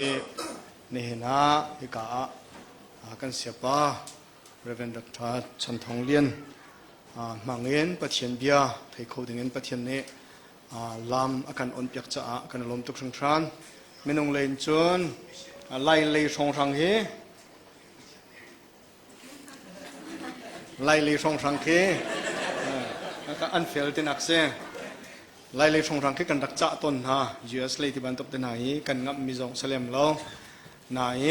นี่นะอีกกันเสียป้าเรเวนดักทาชันทองเลียนมังเงินปะเทียนเบียไทยเขาถึงเงินปะเทียนนี้ลำอาการอ่อนเปียกจะกันลมตุกสังทรานไม่นงเลนจนไล่เลยสองสังเฮไล่เลยสองสังเฮก็อันเฟลตินักเซ่ไล่เลยสองสังเฮกันดักจะต้นฮะ US เลยที่บันทึกเป็นไหนกันงับมิจงเสลมเรานาย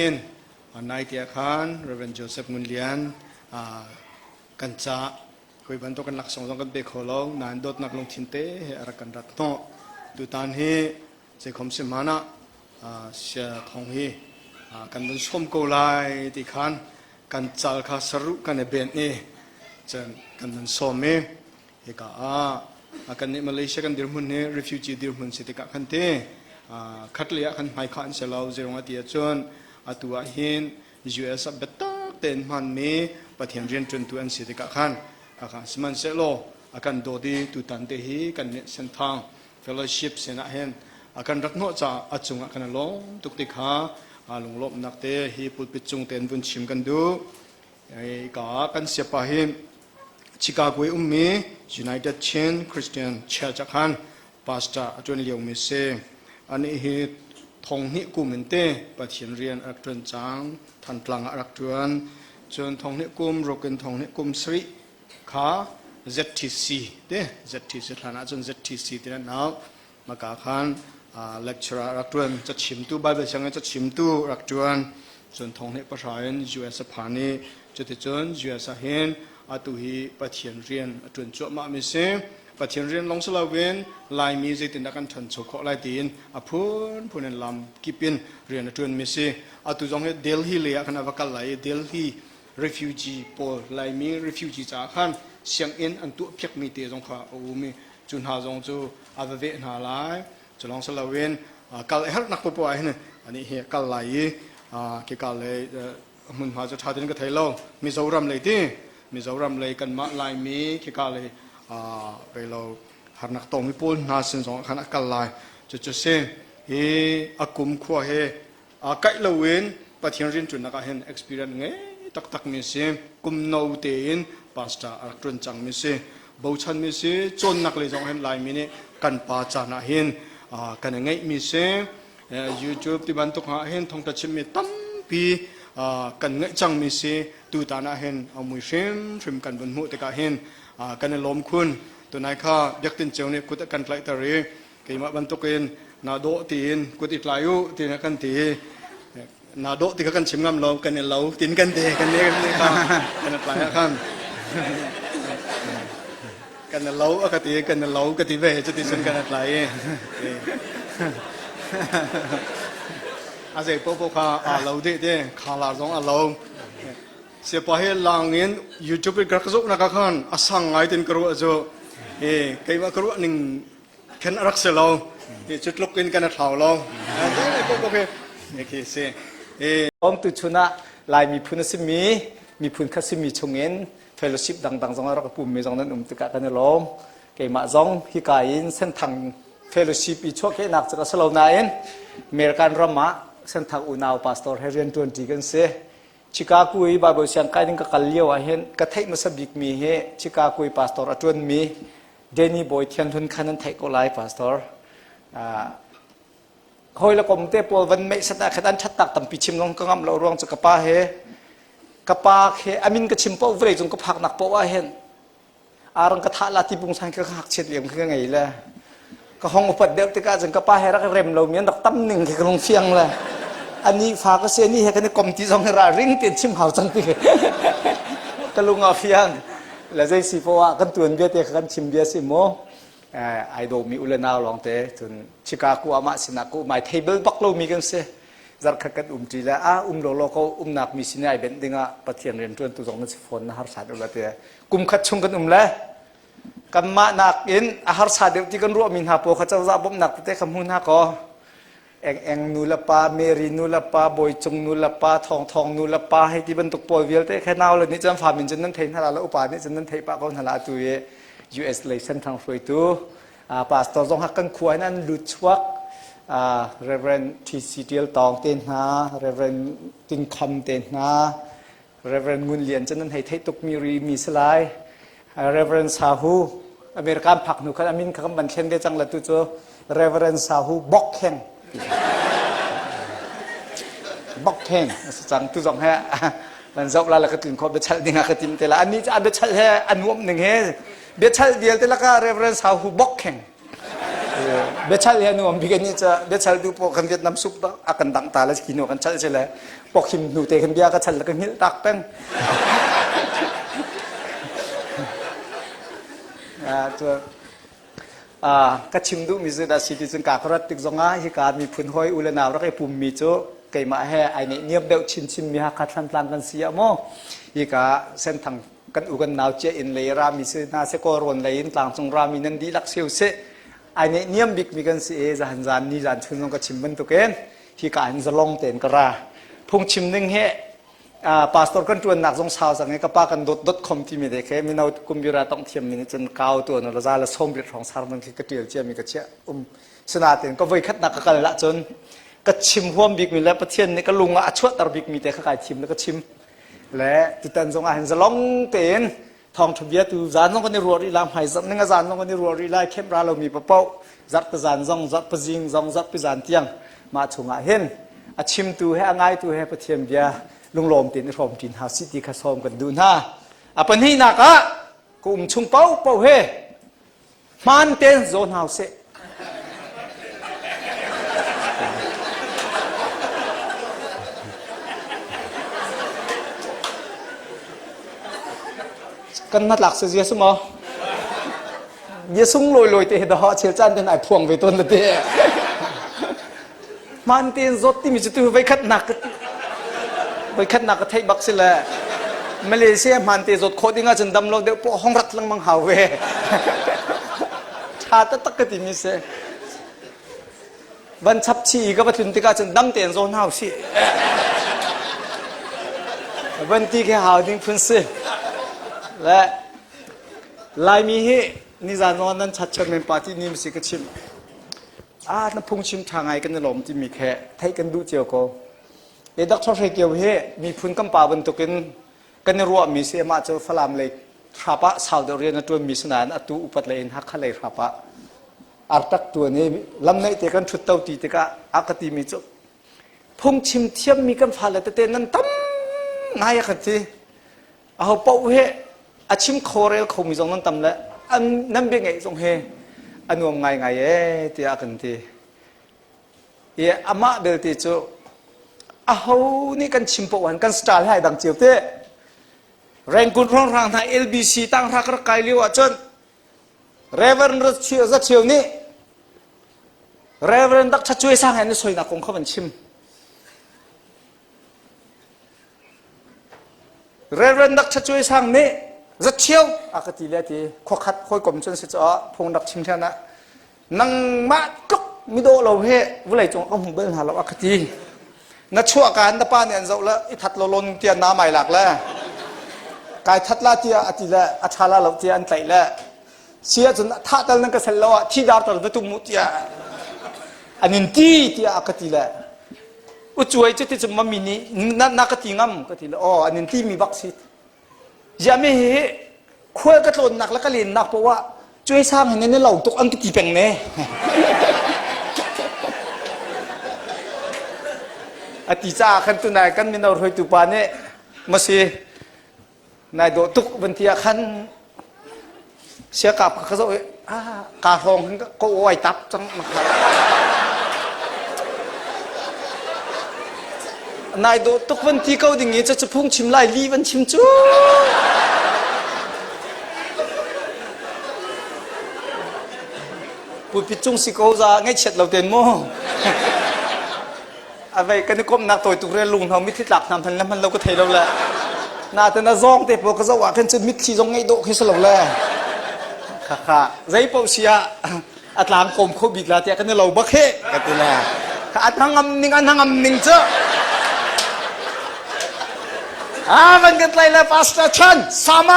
นายเตียขันเรเวนโจเซฟมุนเลียนกันจะคุยบันทึกกันหลักสองกันเบคโฮลงนานดดนักลงทินเตะอารักันรัตโนดูตานเฮเจ้าคมสิมานะเสียทองเฮกันเป็นส้มโกไลที่ขันกันจัลคาสรุกันเบนเอจนกันเป็นส้มเอเฮกกันในมาเลเซียกันดิรมุนเฮ refugee ดิรมุนสิติกะขันเตคัดเลียขันไฮขันเซลาวเจรงอาทิตย์จนตัวหิน US เบตักเต็นมันมีปะเทียนเรียนจนตัวอันสิติกะขันสมันเซโลกันโดดีตุตันเตหีกันเนเส้นทาง fellowship เสนาเห็นกันรักโนจ่าอัจฉริยะกันลงตุกติขาลงลบนักเตะฮีปุตปิจงเต็นบุญชิมกันดูกันเสียปะหินชิคาโกมี United Chain Christian Church ขัน Pastor จวนเลียวมิเซอันนี้ฮีทงนิกุมินเตปะเทียนเรียนอักจวนจางทันพลังอักจวนจนทงนิกุมโรกันทงนิกุมสริขา ZTC เด้ ZTC ฐานะจน ZTC ที่นั่นเอามากาขันlecturer อักจวนจะชิมตู้ใบเบชังจะชิมตู้อักจวนจนทงนิภาษาเห็น US พานีจะติดจน US เห็นตุฮีปะเทียนเรียนจนจบมาไม่เสียปะเทียนเรียนลงสลาเวนลายมีจิตนักการทันโชคลายตีนพูนลำกิปินเรียนจนไม่เสียตุจงเดลฮีเลยขันอวกาศไหลเดลฮี refugee ปอลายมี refugee จากขันเสียงอินอันตัวเพียกมีเตจงข้าโอ้มีจุนหาจงจูอาเวหาลายจะลงสลาเวนกัลเฮร์นักปปายเนี่ยอันนี้เฮกัลไหลกี่กัลเลยมุนหาจะชาตินก็ไทยเรามีโซรัมเลยที่มิโซรัมเลยกันมาลายมีขี้กาเลยไปเราหานักตองมิปูนนาสินสองขันกันลายจะเส้นเฮอากุมขัวเฮไก่เราเว้นปะเทียนรินจุนนักเห็น experience ไงตักมิเซกุมโนเตียนพาสต้าอักจวนจังมิเซบูชันมิเซจนนักเลยสองเห็นลายมีเนี่ยกันปาจานะเห็นกันไงมิเซYouTube ที่บันทึกหาเห็นทองตะชิมมีตั้มปีกันเงยจังมิเซตูตานาเห็นเอามือชิมกันบนหัวตะกาเห็นกันลมคุณตัวนายข้ายักตินเจ้าเนี่ยกุตกันไกลตะเรกี่มาบรรทุกเองนาโดตีนกุติดลายุตีนักกันตีนาโดตีกันชิมงามเรากันเนี่ยเราตีนกันเตกันเนี่ยกันปลายข้างกันเราอากติกันเรากติเวจะติดสันกันปลายอาศัยพวกข้าเราเด็ดข้าลาจงเราเสียไปให้ลางเงินยูทูบเป็นกระสุนนักขันอาสังไงตินกระโจใครว่ากระหนึ่งแค่รักเสียเราจุดลุกกินกันเท่าเราพวกเนี่ยคือเสียอมตุชนะลายมีพุนสิมีพุนคัสมีชงเงินเฟลชิพดังๆจงรักปุ่มมีจงนั้นตุกะกันลงใครมาจงฮิกายินเส้นทางเฟลชิพอีช่วงแค่นักจะสลาวนายนเมริกันรามาเส้นทางอุณาวพาสตอร์เฮเรียนตัวดีกันเสียชิคาโกบาบเสียงใครนึงก็กัลเลียวเห็นกระเทยมาสบิกมีเฮชิคาโกพาสตอร์จวนมีเดนี่บอยเทียนทุนขันนั้นไทยก็ไลพาสตอร์คอยละกมเตปวันไม่สตาขดันชัดตักตั้มปิชิมลงก็งำเรารวงจะกระปาเฮกระปาเฮอามินก็ชิมเป้าเวรจงก็พักหนักเป้าว่าเห็นอารังกระทะลาติบุงสังก็หักเฉียดเหลี่ยมคือไงล่ะก็ห้องอุปเดบติกาจงกระปาเฮรักเร็มเราเมียนดักตั้มหนึ่งที่กำลังเฟียงเลยอันนี้ฝากเสียนี่เห็นกันในกรมที่สองราริ่งติดชิมหาวจังตีกะลุงอาเฟียงแล้วใจสิเพราะว่ากันตัวเบียเตะกันชิมเบียสิโมไอโดมีอุลนาลองเตะจนชิคาโกอามาสินักกูไม่เทเบิลบักโลมีกันเสียจัดกันจีแล้วโลก็นักมีสินไอเบนดิ้งปะเทียนเรียนจนตัวสองนักสิฟอนอาหารสาดุละเตะกุมขัดชงกันเลยกันมานักอินอาหารสาดุที่กันรัวมินหาโปเขาจะจะบ่มนักเตะคำหุ่นหาก็เองนูลปาเมรีนูลปาบอยจงนูลปาทองนูลปาให้ที่บรรทุกปอยเวลเตแค่นาวเลยนี่จำฝ่ามินจนนั้นเทนฮาราแล้วอุปานี่จนนั้นเทปะเขาฮาราตัวเอ US เลยเส้นทางฟรีตัวพาสตอร์จงหักกันขวายนั้นลุดชวัก Reverend T.C. Tiel Tong เตนนา Reverend ตินคำเตนนา Reverend งุนเลียนจันนั้นให้ไทยตุกมีรีมีสลาย Reverend ซาฮูอเมริกันผักหนุกันอามินคำบันเชนเดจังละตุโจ Reverend ซาฮูบอกแข่งบอกแข่งจังตุจงแฮมันจบแล้วก็ตื่นขอเบชัลดิ่งก็ติมแต่ละอันนี้จะเบชัลแฮอันวมหนึ่งเฮเบชัลเดียวแต่ละก็ Reverend ซาฮูบอกแข่งเบชัลเฮนูมบิกันนี่จะเบชัลดูพวกคนเวียดนามซุปอากันดังตาแล้วกินหัวกันชัลใช่ไหมพวกหิมหนูเตะกันเบียก็ชัลแล้วก็หิ้วตักแป้งตัวก็ชิมดูมิสุดาสิที่จึงกากรัดติกจงอาฮิการมีพื้นห้อยอุลนาวรักไอปุ่มมีโจไก่มาแห่ไอเนี่ยเนียบเดาชิมมีฮักขัดลันลังกันเสียโมฮิกาเส้นทางกันอุกันนาวเจอินเลยรามิสุนาเซโกรนเลยอินต่างจงรามินันดีลักเซียวเซไอเนี่ยเนียมบิกมีกันเสียจะหันจานนี่จานชุนลงก็ชิมมันตุกเองฮิกาหันจะลงเต็นกระพงชิมหนึ่งเฮพาสตอร์กันจวนหนักสงสาวสังเกตกับป้ากันดดคอมที่มีเด็กมีนาวกุมบิราต้องเทียมมีจนก้าวตัวนั่นละจ้าละส้มเดือดของสารมันคือกระเทียมเจียมีกระเจี๊ยสนาเต็นก็ไว้คัดหนักกันละจนก็ชิมห่วมบิกมีแล้วประเทศนี้ก็ลุงอาชวดตรบิกมีแต่ข้าชิมแล้วก็ชิมและติดตันสงอาหันจะลงเต็นทองทบียตูจานต้องกันในรัวรีลามหายซับนึงจานต้องกันในรัวรีลาเข้มราเรามีปะเป้าจัดประจานซองจัดประจิงซองจัดประจานเตียงมาชงอาเห็นอาชิมตูให้ง่ายตูให้ประเทศเบียลุงลมตินรมตินหาสิติข้าซ้อมกันดูนะอ่ะปัญหาหนักอ่ะกุมชุงเป้าเป้าเฮมันเต้นโซนเฮาเซกันนัดหลักเสียสมอเยซุงลอยเตะดอเชื่อจันเป็นไอพวงไปต้นละเตะมันเต้นโซที่มีจุดที่ไว้ขัดหนักไปขัดหนักก็ไทยบักสิแหละมาเลเซียมันตีจดโคดิ้งอาจจะดำลงเดี๋ยวพวกห้องรัดลังมังหาเวชาติตะกติมิเสวันชับชีก็มาถึงที่ก็จะดำเตียนโซนหาวสิวันที่แค่หาวดิ้งพื้นสิและลายมีให้นิจานอนนั้นชัดเจนเป็นปาร์ตี้นิมสิกชิมน้ำพุงชิมทางไงกันในหลอมที่มีแค่ไทยกันดูเจียวก็ดักทอดเกี่ยวเฮมีพื้นกำปาบนตุกินกันรัวมีเสียมาเจอฝรั่งเลยขับะสาวเดียนตัวมีสนานตัวอุปัตเลยฮักขเลยขับะอาร์ตักตัวนี้ลำในเตกันชุดเต้าตีเตกะอากติมีจุพงชิมเทียมมีกันฟ้าเลยเตนั้นตั้มนายกันทีเอาเป้าเฮอาชิมโคเรลเขามีตรงนั้นตั้มแล้วอันนั้นเป็นไงตรงเฮอันวงไงเอ๊ะที่อากันทีอามาเดลติจุเอานี่กันชิมปวันกันสไตล์ให้ดังเจียวเต้แรงกุนร้องรังทาง LBC ตั้งรักรักไกลเลี้ยวจนเรเวอร์นรัชเชียวจัดเชียวนี่เรเวอร์นดักชัดช่วยสร้างให้นี่สวยนักคงเขาเป็นชิมเรเวอร์นดักชัดช่วยสร้างนี่จัดเชียวอากาศดีเลยที่ขวักค่อยกลมจนสิจ้าพงดักชิมเท่านั้นนั่งมากุ๊กมิโดเราเฮ่วุ่นไรจงเอาหุ่นเบิ้ลหาเราอากาศดีนัดชั่วการตะป้าเนี่ยเราละอิทัดเราลนเตียนน้ำใหม่หลักแล้วกายทัดละเตียอติละอัชาละเราเตียนไตละเสียจนท่าตะนั่งก็เสร็จแล้วที่ดาวตะลุตุมุติยาอันนี้ที่เตียอากติละอุจวยจุดที่จะมามินินักติงามกติละอ๋ออันนี้ที่มีวัคซีนยังไม่เห็นคุยกันหล่นหนักแล้วก็เรียนหนักเพราะว่าช่วยสร้างให้เนี่ยเราตุกอันกิติแปงเนี่ยอติจ้าขันตุนายกันมีนรอยตุปานี่มาสินายโดตุกบันทีขันเสียกับเขาจะกาทองก็โอ้ยตับจังนะครับนายโดตุกบันทีเขาดิ่งนี้จะพุ่งชิมไล่ลีบันชิมจูปุยปิจุงสิเขาจะง่ายเฉดเราเต็มโม่อะไรกันนี่ก้มนักตัวตุกเรียนลุงเขามิถิหลักนำทันแล้วมันเราก็เทเราแหละน่าจะน่าจ้องแต่พวกเขาจะว่าขึ้นจะมิถิจ้องไงโดขึ้นสลบเลยค่ะใจเปล่าเสียอัตลางกลมโคบิดละเจ้ากันนี่เราบักเฮกันตีแหละอัตหังอันนิงเจ้ามันกันไรเลยพาสต้าชันsama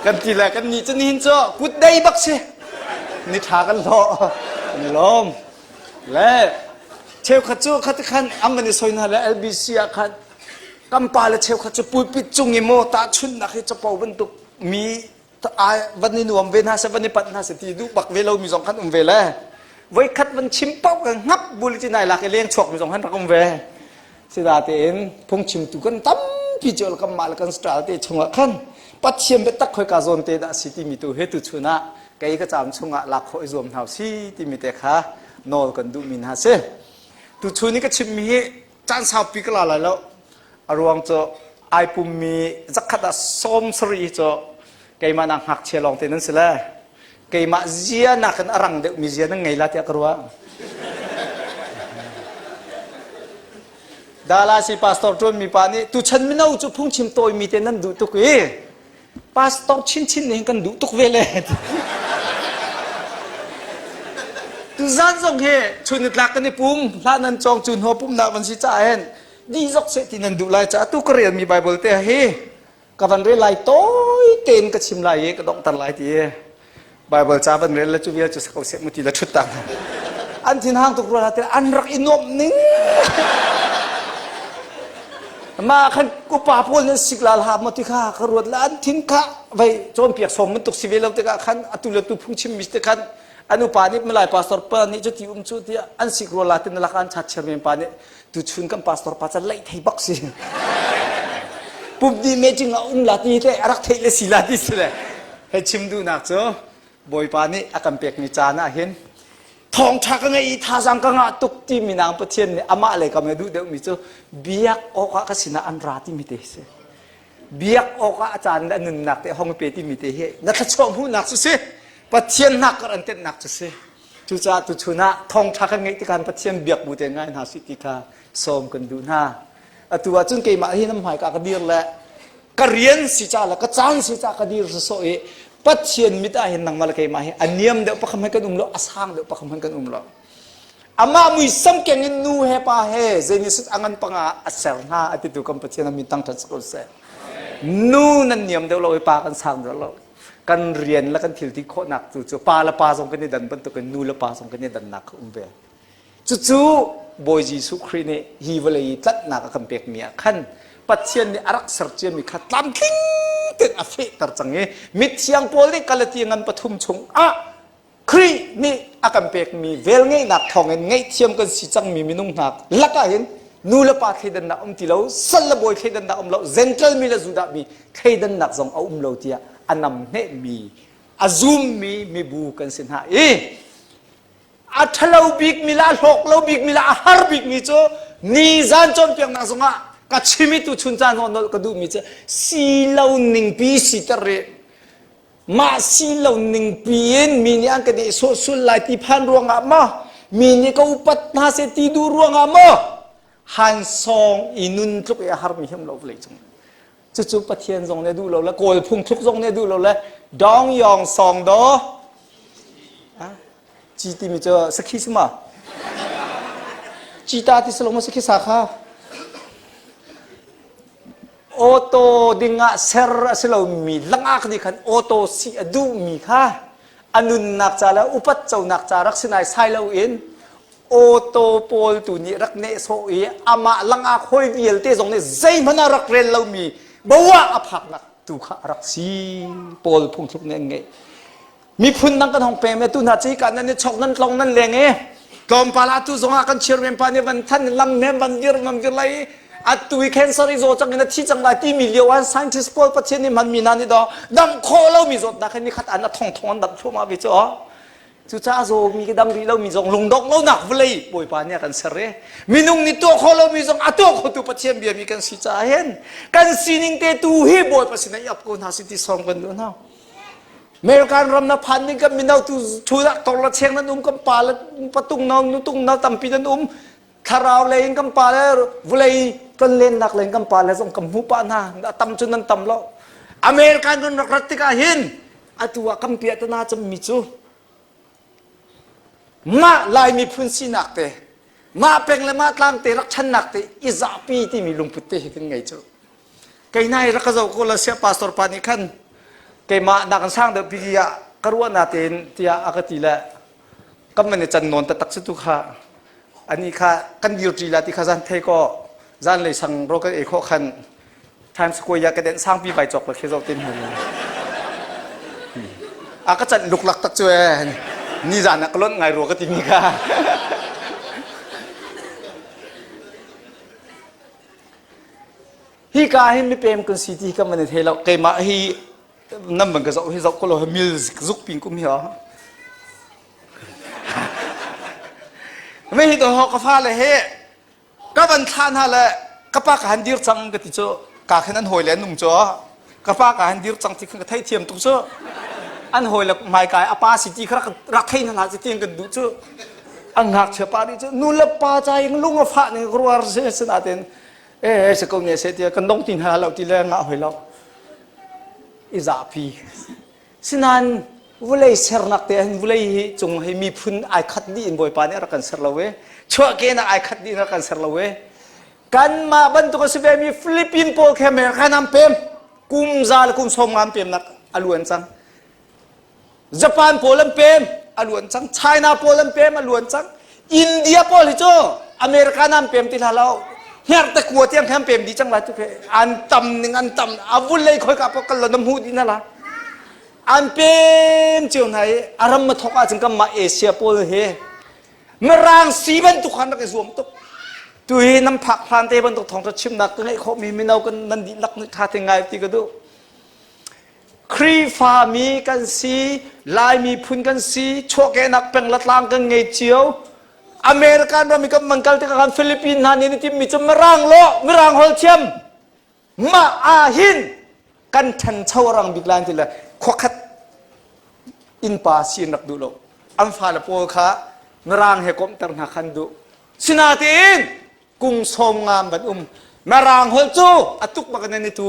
กันทีละกันนี่จะนินจ้ะกุดได้บักเชนิทากันล้อลมและเชฟขัดจูขัดขันอังกันนี่สวยนะและ LBC ขัดกำปาและเชฟขัดจูปุยปิดจุงยิโมตาชุนนักที่จะเป่าบรรทุกมีวันนี้หนุ่มเวน่าเสวันนี้ปัตนาเสตีดูบักเวลามี2 คันเวลาไว้คัดวันชิมเป้ากันงับบุรีที่ไหนหลักเลี้ยงฉกมี2 คันรักเวสิดาเตนพงชิมตุกันตั้มพิจารณามาลกันสตราเตชงะขันปัดเชียมเบตักคอยกาโซนเตดาสิติมีตัวเฮตุชุนะไกก็จำชงะหลักคอยรวมเท่าสิติมีเตค่ะนอลกันดูมินฮาเซตุชุนี่ก็ชิมมีจานสาวปีกลาแล้วอารวงจะไอปุ่มมีจักขดาส้มสรีจะไกมานังหักเชียลองเตนันสิละไกมาเจียนักกันอรังเดมีเจียนังไงล่ะที่กรัวดาราสิพาสตอร์จนมีปานี่ตุฉันไม่น่าจะพุ่งชิมโตยมีเตนันดูตุกเอพาสตอร์ชินนี่กันดูตุกเวเลตุจันทรงเฮชุนลักกันในปุ่มลานันจองจุนหัวปุ่มนาวันสิจ่าเห็นดีจอกเสตินันดูไลจ่าตุกเรียนมีไบเบิลเตะเฮกับวันเรียนไลโต้เต็นกับชิมไลก็ต้องตัดไลทีไบเบิลจ่าวันเรียนแล้วจูเวียจะสกาวเสมุติละชุดตังอันที่ห้างตุกรัวละเตอันรักอินอมนิ่งมาขันกูป่าพูดเนี่ยสิกลาลามาติข้ากรวดล้านทิ้งข้าไปโจมเปียกสมมันตกสิเวลาติกาขันอตุลตุพุ่งชิมมิสติขันอนุปานิเมื่อไรพาสตอร์ปานี่จะที่ชุดที่อันสิกรัวลาตินละกันชัดเชมิปานี่ตุชุนกันพาสตอร์ปาจะไล่ไทยบักสิปุ๊บดีเมจิงเอาลาติเตอรักไทยเลยสิลาติสิเลยให้ชิมดูนักเจ้าบอยปานี่อากันเปียกมีจานะเห็นทองชักไงท่าสังกังตุกที่มีนางประเทศเนี่ยอามาอะไรก็ไม่ดูเดี๋ยวมีเจ้าเบียกออกก็สินะอันราที่มีเตสเบียกออกอาจารย์นั่นหนักแต่ห้องเปที่มีเตะนักชมผู้หนักสุดประเทศหนักก็อันเต็มหนักสุดจุจ้าตุชุนะทองชักไงที่การประเทศเบียกบุตรง่ายนาสิติกาสมกันดูหน้าตัวจุนเกี่ยมาที่น้ำหายกากระดิ่งแหละกระเรียนสิจ้าแล้วก็จานสิจ้ากระดิ่งสุดโซ่ปัจเจียนมิตรเห็นนังมาลกายมาเห็นอันเนียมเดี๋ยวประคำให้กันล้ออาสังเดี๋ยวประคำให้กันล้ออามามุยสัมเกงินนูเฮปาเฮเจนิสุดอังันปังอาเซร์นาอติตุกัมปัจเจียนมิตังทัศกุลเซนูนั่นเนียมเดี๋ยวเราไปปากันสังเดี๋ยวเรากันเรียนแล้วกันทิลที่โคหนักจู่ๆปาละปาส่งกันในดันบรรทุกันนูละปาส่งกันในดันหนักเบจู่ๆบอยจีสุครีเนฮีวเลยตัดหนักกันเปียกเมียขันปัจเจียนนี่อารักษาเจียนมีขัดลำคิงเกิดอภิตรจังเงมิตรเชียงโพลิกาลตีงันปฐุมชงครีนี่อากันเปียกมีเวลไงหนักทองไงเทียมกันสิจังมีมินุ่งหนักลักเห็นนูละปาเคดันนักตีเราสัลละบอยเคดันนักเราเซนเทลมีละจุดามีเคดันนักจงเอาเราเตียอันนำเนมีอาซุมมีบูกันสินหาอัทเราบิกมิลาหกเราบิกมิลาฮาร์บิกมิโจนี่จันจนเปียกนักจงกัดชิมิตุชุนจานหอนกระดูมิเจสีเหล่าหนึ่งปีสิตระมาสีเหล่าหนึ่งปีมีนี่อันกันเดสุสุลายที่พันรวงอามามีนี่ก็อุปัตนาเสติดูรวงอามาฮันซองอินุนทุกอย่างฮาร์มิฮิมเราเลยจังจู่ๆปะเทียนซองเนี่ยดูเราละโกลพุ่งทุกซองเนี่ยดูเราละดองยองซองดอจีติมิเจสักขีสมาจีตาที่สโลมาสักขีสาขาโอโตดิงะเซร์สโลมีลังอักดิขันโอโตสีอดูมีค่ะอนุนนักจาแล้วอุปัจเจ้านักจารักษณะไซเลวอินโอโตโพลตุนี้รักเนโซเออามาลังอักหอยเวียลเตจงเนใจมันรักเรนเรามีบัวอภักนักตุขรักสีโพลพุ่งทุกเนงไงมีพุ่นนังกันห้องเปรมตุนาจีกันนั่นชกนั่นลงนั่นเลงเอกลมปาลาตุจงอากันเชื่อเรียนปานี่วันท่านลำเนมันเยอะมันเยอะไรอัตุวิเคนสริโซจังนะที่จังไรที่มีเลียววันไซน์ทิสโพลประเทศนี้มันมีนานี่ดอดังโคเรามีจดนะแค่นี้ขัดอันนั้นทองดับชั่วมาวิจารจุจ้าโซมีกระดังรีเรามีจงลงดอกเราหนักเลยป่วยปานเนี่ยกันเสร็จมีนุ่งนี่ตัวโคเรามีจงอัตัวโคตัวประเทศเบียมีกันสิจ้าเห็นกันสินิงเตตูฮีบอยประสิทธิ์ยับกุนหาสิทธิสองกันด้วยนะเมริกันรำนับพันนี่ก็มีนาตูชูรักตระเชียงนั้นกันปาลประตุงนองนุตุงนาตัมปีนั้นคาราวเลยกันปาลวุเลยกันเล่นนักเล่นกันปาลส่งกันหูปานาตัมจุนันตัมแล้วอเมริกันกันรัติกาเห็นอัตัวกันเปียตนาจะมีจูมาลายมีพื้นสีหนักเตะมาเป็นเลยมาตามเตะรักชันหนักเตะอิจาปีที่มีลุงพุทธเห็นไงจูไกนายรักเจ้าคนละเสียปาสตอร์ปานิคันไก ke ma na kan sang de piya karwa na ten tia akati la kam ne chan non ta tak se tu kha ani kha kan dir tri la ti kha zan the ko zan le sang ro ka e kho khan Times Square ya ka den sang pi bai chok la khe zo tin hu aka chan luk lak tak chue ni zan na klon ngai ro ka ti mi kha hi ka hin mi pem kan city ka man the lo ke ma hi nam bang ka zo hi zo ko lo mil zuk ping kum hiไม่ตัวเขาก็ฟ้าเลยเฮก็บันทานฮะเลยก็ป้าการดีร์จังก็ติดโจกาขนั้นหอยแล้วนุ่มโจก็ป้าการดีร์จังที่ขึ้นกระไทยเทียมตุ้งโจอันหอยแล้วไม่กายอาป้าสิจีครักรักให้นั่นละสิจีกันดูโจอันหักเชื่อป้าดิโจนู่นละป้าใจยังลุงกับฟ้าเนี่ยกลัวเสียสนาเต็นสกุลเนี่ยเสียกันต้องตินหาเราตีแรงงะหอยเราอิจาพีสินันวุ้ยเสร์นักเตะวุ้ยจงให้มีพื้นไอคัดดีอินบ่อยปานนี้รักกันเสร์ละเวชั่วเกณฑ์ไอคัดดีรักกันเสร์ละเวกันมาบรรทุกสิเบมีฟิลิปปินส์โปลแคมเมอร์กันน้ำเพ็มกุมซาลกุมสมงามเพ็มนักอลวนจังญี่ปุ่นโปลเพ็มอลวนจังไชน่าโปลเพ็มอลวนจังอินเดียโปลิโจอเมริกาน้ำเพ็มที่เราเฮียร์ตะกัวเตียงแคมเพ็มดีจังไรทุกเพอันต่ำหนึ่งอันต่ำอาวุธเลยคอยกับพวกกันเราน้ำหูดีนั่นละอันเป็นเจ้าไหนอารมณ์มาทกอาจึงกับมาเอเชียโปลเฮเมื่อร่างสีบันทุกขันนักสวมตุกตัวเฮน้ำผักพลานเตบันทุกทองจะชิมนักก็ให้เขามีไม่เอากันนันดีลักนึกท่าเทงไงตีก็ดูครีฟ้ามีกันสีลายมีพุ่นกันสีชั่วแกนักเป็นลัดลางกันไงเจียวอเมริกันเรามีกับมังกรที่กันฟิลิปปินส์นี่ที่มีจะเมื่อร่างโลเมื่อร่างฮอลเทียมมาอาหินกันทันเช่ารังบิกลานที่ละขวักอินปาซีนักดูโลอันฟ้าละโปค่ะเมื่อร่างเฮกมตรนักขันดูสินาตีนกุ้งสมงามบัดเมื่อร่างฮอลจูอตุกบักนันนี่ตู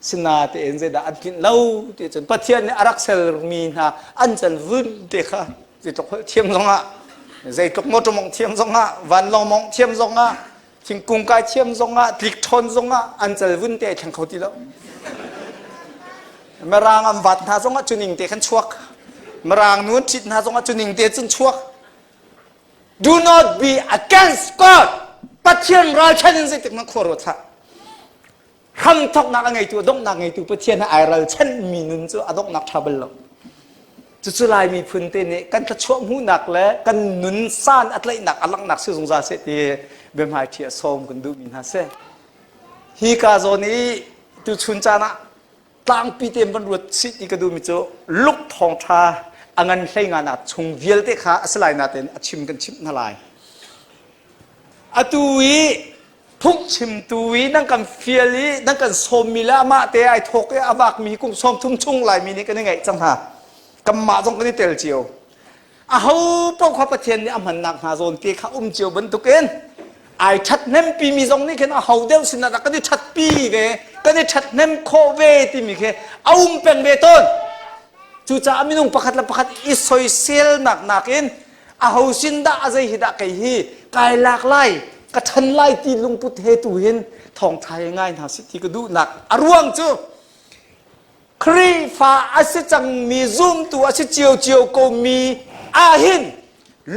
สินาตีนเจดาอันกินเล่าที่จนพัทยานี่อารักเซลมีนะอันจันวุ่นเด็กค่ะที่ตกเทียมซงอ่ะใจตกมดมองเทียมซงอ่ะวันลองมองเทียมซงอ่ะทิ้งกุ้งไก่เทียมซงอ่ะติกชนซงอ่ะอันจันวุ่นเตะแข่งเขาทีแล้วมารางอันวัดหาสงฆ์จุนิงเตะขันชวกมารางนู้นชิดหาสงฆ์จุนิงเตะจนชวก Do not be against God ปัจเจียนราชันสิติมันขวรถะคำทอกนักไงตัวดกนักไงตัวปัจเจียนไอราชันมีนุนจะอดกนักชาเบลล์จุลายมีพื้นเตนี่กันกระช่วงหูหนักและกันนุนซ่านอะไรหนักอลังหนักสื่อสงสารเสตีเบมหายเทียส้มกันดูมินฮาเซฮีกาโซนี้ตุชุนจานะตั้งปีเต็มบรรลุสิทธิกระดูมิโจลุกทองชาอังันใช้งานชงเวียลเตขาสลายนาเตนชิมกันชิมนาลายตุวีทุกชิมตุวีนั่งกันเฟียลีนั่งกันสมมีละมาเตไอทกอาบักมีกุ้งสมทุ่งชุ่งลายมีนี่กันยังไงจังหากำมาตรงกันนี่เตลเจียวเขาพวกข้าประเทศนี่อำหันหนักหาโซนเตขาเจียวบรรทุกเองไอชัดเน้มปีมีตรงนี้แค่เขาเดียวสินะก็ได้ชัดปีเกก็ได้ชัดเน้มโคเวที่มีแค่เอาเป็นเบต้นจู่จ้ามีนุ่งประคัดละประคัดอิสอยเซลหนักเองเอาสินดาใจหิดาไก่ฮีกายหลากไล่กระทันไล่ตีลุงพุทธเฮตุเห็นทองไทยง่ายนะสิที่ก็ดูหนักอร่วงจู่ครีฟ้าอาศิจังมีซุ่มตัวอาศิเจียวก็มีอาหิน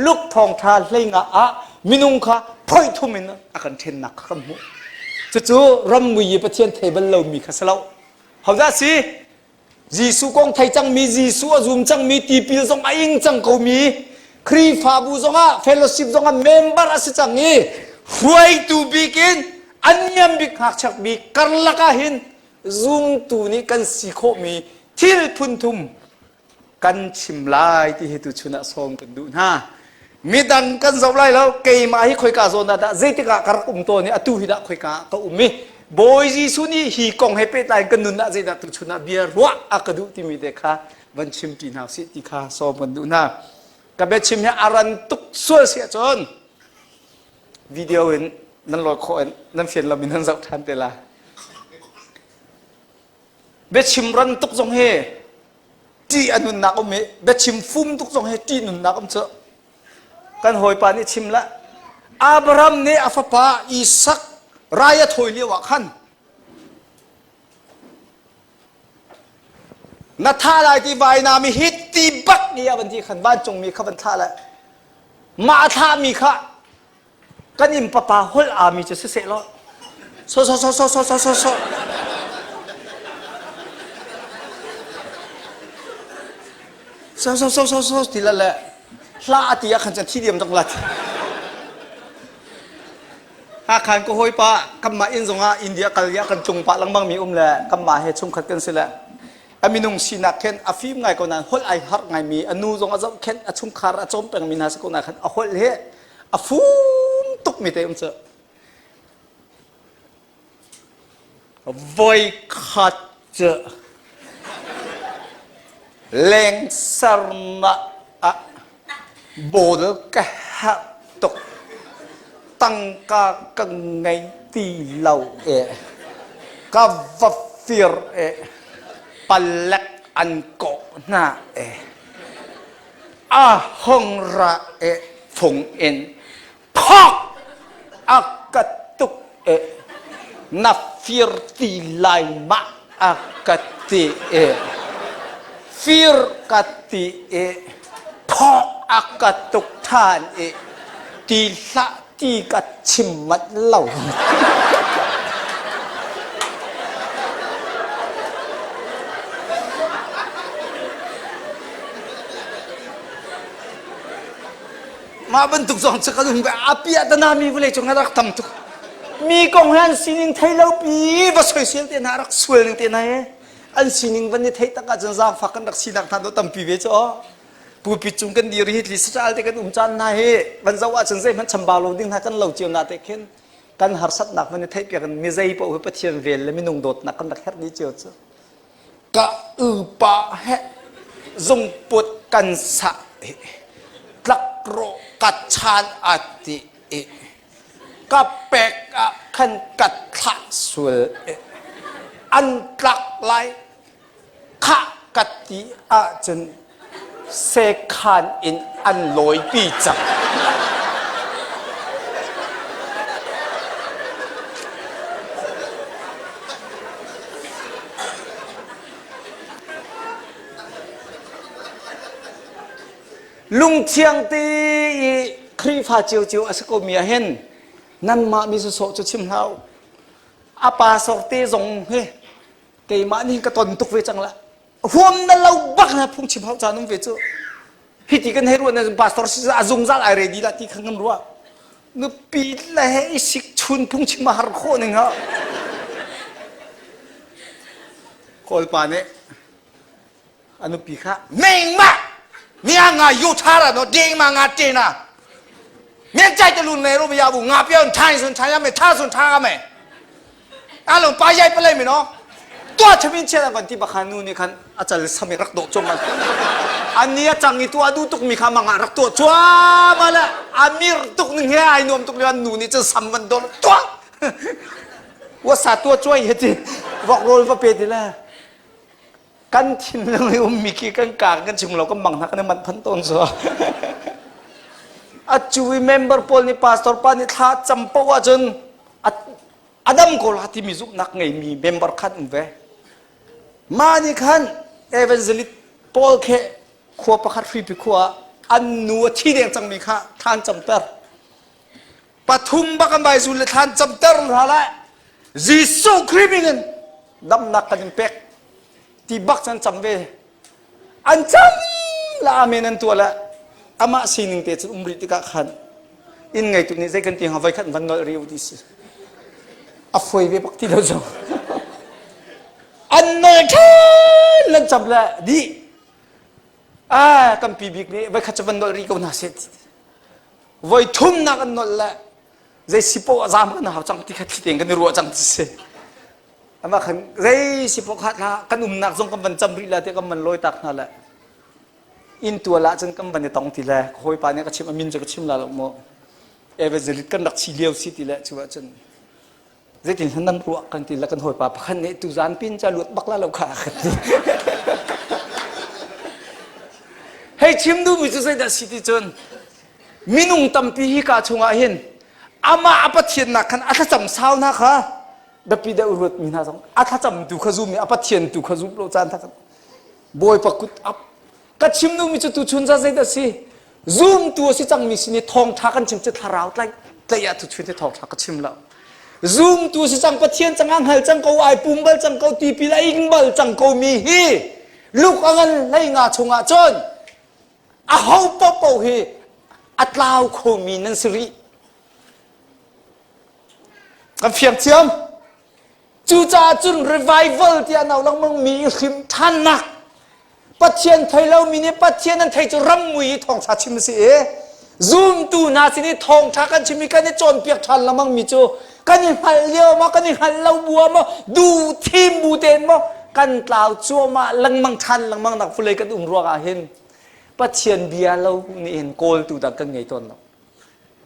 ลูกทองทาเล่งอ่ะมีนุ่งค่ะพ่อยทุ่มนะอาการเทนนักขมุจู่รำมือประเทศเทบัลเรามีข้าศึกเขาจะสิจีสุกองไทยจังมีจีสุอาจุมจังมีตีพิลจงอิงจังก็มีครีฟาบูจงอ่ะเฟลโลชิพจงอ่ะเมมเบอร์อาศิจังนี้รวยตูบิกินอันยามบิกหักชักบิกการลักหินซุ่มตูนี้กันสิโคมีทิลพุนทุมกันชิมลายที่เหตุชุนะส่งกันดูนะมีดังกันสบายแล้วเกยมาให้คอยกาโซนดาเจติกากระอุ้มตัวนี้อตุหิดาคอยกาก็อุ้มมีบอยจีสุนีฮีกองให้เป็ดไล่กันนุนนะเจดาตุชุนะเบียร์วะอากระดูที่มีเด็กค่ะวันชิมปีนาวสิติค่ะส่งกันดูนะกับเบ็ดชิมเนี่ยอารันตุกสวยเสียจนวิดีโอเห็นนั่นลอยคอนั่นเฟียนเรามีนั่นสักทันเตล่าเบ็ดชิมรันตุกจงเฮที่อนุนักอมเบ็ดชิมฟุ้มตุกจงเฮที่นุนนักอมเจกันหอยปานี่ชิมละอับราฮัมเนี่ยอัฟปาอิสักรายถอยเลี้ยวขัน นัทธาลายที่ใบนามีฮิตตีบักเนี่ยบันทีขันบ้านจงมีข้าบันท่าละมาท่ามีข้ากันอิมปะปาฮุลอามีจะเสร็จแล้วโซโซโซโซโซโซโซโซโซทีละแหละลาตีอาขันจะที่เดียมจังหวัดอาขันก็หอยปะกำมาอินทรงอินเดียกัลยากันจงปะลังบังมีแหละกำมาเหตุชงขัดกันสิแหละอามินุงสินักเข็นอาฟิมไงก็นั้นฮอลไอฮาร์ไงมีอนูจงอาจจะเข็นอาชุมคาร์อาจอมเป็นมินาสกุนักเข็นอาฮอลเฮอาฟูมตุกมิเตอุมเจไว้ขัดเจเลงสรณะโบดกะฮักตกตั้งกากังไงตีเหล่ากาวัฟฟิรปัลลักอันโกนาอาหงระฟงเอ็นพอกอากตุกนับฟิรตีไลมาอากติฟิรกติพอกอากตุกทานตีละตีกัดชิมมัดเหล่ามาบรรทุกสองสกัดหุ่นแบบอาปีอัตนามีเวลาจงหารักทำทุกมีกองหันสินิงไทยเราปีว่าสวยเสียเตียนหารักสวยนึงเตียนไหนอันสินิงวันนี้ไทยตั้งการจันทร์ฟักกันรักสินักทันตัวตั้มปีเวจ้อผู้พิจุงกันดีริฮิตลิสต์อัลเตกันจันนาเฮวันเสาร์จันทร์มันชัมบาลดิ้งหากันเหล่าเจียวนาเตเข็นกันหาสัตนักวันนี้ไทยเปียกันมีใจปะอุปเทียนเวลและมีนุ่งโดดนักกันรักแค่ดีเจียวจ้อกะปะเฮจงปวดกันสะลักโรกัดชานอติกับเปกขันกัดทัสวลอันลักไลขะกัดติอาจนเสกานอินอันลอยปีจังลุงเชียงตีครีฟ้าเจียวเจียวอสโกมีเห็นนั่นมามีสุโสจะชิมเท้าอาปาสอกตีส่งเฮ้เกี่ยมานี่ก็ตอนตุกเวจังละหัวนั่นเราบักนะพุ่งชิมเท้าจานุ่มเวจูฮิติกันเฮรัวนั่นปาสตอร์อาซุงซัลอะไรดีละที่ข้างกันรัวนึกปีละเฮสิกชุนพุ่งชิมมาหาโคนึงฮะโคลปาเนี่ยอนุปีค่ะเม่งมาเมียงายุทาระโนเด้งมางาเจนะเมียใจจะรุนในรูปยาบุงาเปียนทายสุนทายาไม่ท่าสุนทายาไม่อารมณ์ไปใหญ่ไปเลยมั้ยเนาะตัวชวินเชื่อกันที่บักขานูนี่คันอาจารย์สมัยรักโดจงมันอันนี้จังอีตัวดูตุกมีคำมังรักตัวชัวมาละอามีรตุกหนึ่งเฮียไอ้นวมตุกเรียนนูนี่จะสัมบันโดนตัวว่าสาตัวช่วยเฮ้ยบอกโรลว่าเป็นดีแล้วกันทินเลยมีกี่กันกางกันชิมเราก็มังนักในมันพันต้นซะอาจูวิเมมเบอร์พอลนี่พาสตอร์ปานี่ท่าจำปว่าจนอดัมโกลาที่มีซุกนักไงมีเมมเบอร์ขันเวมานี่ขันเอเวนเจลิตพอลเคขวบประคัดฟรีไปขวบอันนัวที่เดียงจังมีค่ะท่านจำเตอร์ปฐุมบักกันใบสุดเลยท่านจำเตอร์อะไรจีซูครีมิเงินดำนักกันเป็กที่บักฉันจำเวอันจำละอาเมนันตัวละอามาสินิงเตจอุมริติกะขันอินไงตัวนี้ใจกันที่หาไว้ขันวันนอเรียวดิสอาฟวยเวบักที่เราจำอันนอทันลันจำละดีกัมปีบิกนี้ไว้ขัดวันนอรีก็น่าเสียไว้ทุ่มนักอันนอละใจสิโปอาจามกันหาจังที่ขัดที่เตียงกันรัวจังที่เสอามาขันเรย์สิพกขัดละกันนักทรงกำบันจำริลาเตกำบันลอยตักนั่นแหละอินตัวละจนกำบันในตองทีละคอยปานเนี่ยก็ชิมอามินจะก็ชิมละลูกโมเอเวอร์ลิตกันดักซีเลียวสิทีละชัวจนเรตินนั้นรัวกันทีละกันหอยปาพันเนี่ยตุจานปินจะหลุดบักละเราขาดให้ชิมดูมิจะใส่ดัสิติจนมินุงตัมปีฮิกาชงอาเห็นอามาอภัทเทียนนักขันอาจจะจำเศร้านะคะดับปีเดอุรุตมีนาสองอาจจะจำดูขจุมีอภัทเทียนดูขจุโลจานทัก boy pakut up kachim nu mi chu tu chun za zai da si zoom tu si chang mi sini thong tha kan chim che tharau tlai tlaya tu chun te thong tha kachim la zoom tu si chang pathian chang ang hal chang ko ai pum bal chang ko ti pi la ing bal chang ko mi hi luk angan lai nga chunga chon a hau po po hi atlau ko mi nan sri kan phiang chiam chu cha chun revival tia naw lang mang mi khim than nak pathian thai lo mi ne pathian nan thai chu ram mui thong sa chim si e zoom tu na si ni thong tha kan chimi kan ne chon piak than lamang mi chu kan ni hal leo ma kan ni hal lo bua ma du thim bu ten mo kan tlau chu ma lang mang than lang mang nak fulai kan ro ga hen pathian bia lo ni en kol tu da kan ngai ton lo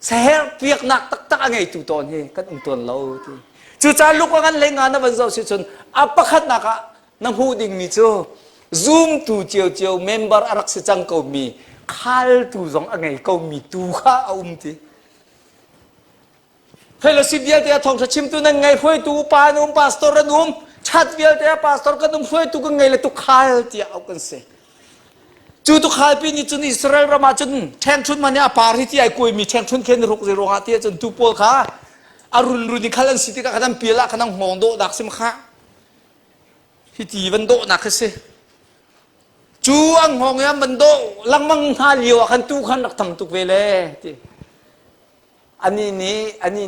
sẽ việc nặng tắc tắc ngày tụ tòn he các ông tuần lâu thì chú cha lúc anh lấy ngàn nó vẫn giàu sự chun apa khát nạc à nang hu ding mi cho zoom tụ chiều chiều member arak se chang câu mi khal tụ giống anh ngày câu mi tụ kha thì hay là xin việc thì thong sa chim tụ nang ngày phơi tụ pa pastor anh chat việc thì pastor kan phơi tụ cái ngày là tụ khal thì ông kan se chú tu khai pin ni chun Israel rama chun thang chun mania pari ti ai koi mi thang chun khen rok zero ha ti chun tu pol kha arun runi khalan siti ka kadam pila kanang hongdo dak sim kha hi ti ban do na khase chú ang hong ya ban do lang mang ha liwa khan tu khan nak tham tu vele ti ani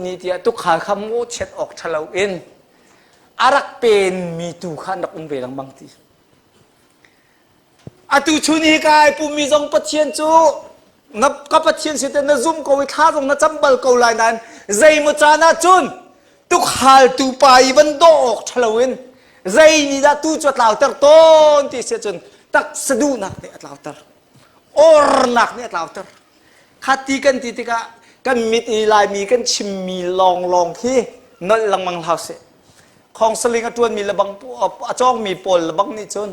ni ti tu kha kham ngo chet ok thalau in arak pen mi tu khan nak ve lang bang ti atu chuni kai pumi jong pathian chu ngap ka pathian site na zoom ko tha jong na chambal ko lai nan zai mu cha na chun tu khal tu pai ban do thlawin zai ni da tu chot law tar ton ti se chun tak sadu nak ne atlaw tar or nak ne atlaw tar khati kan ti ti ka kan mit i lai mi kan chim mi long thi nol lang mang haw se khong sling atun mi labang achong mi pol labang ni chun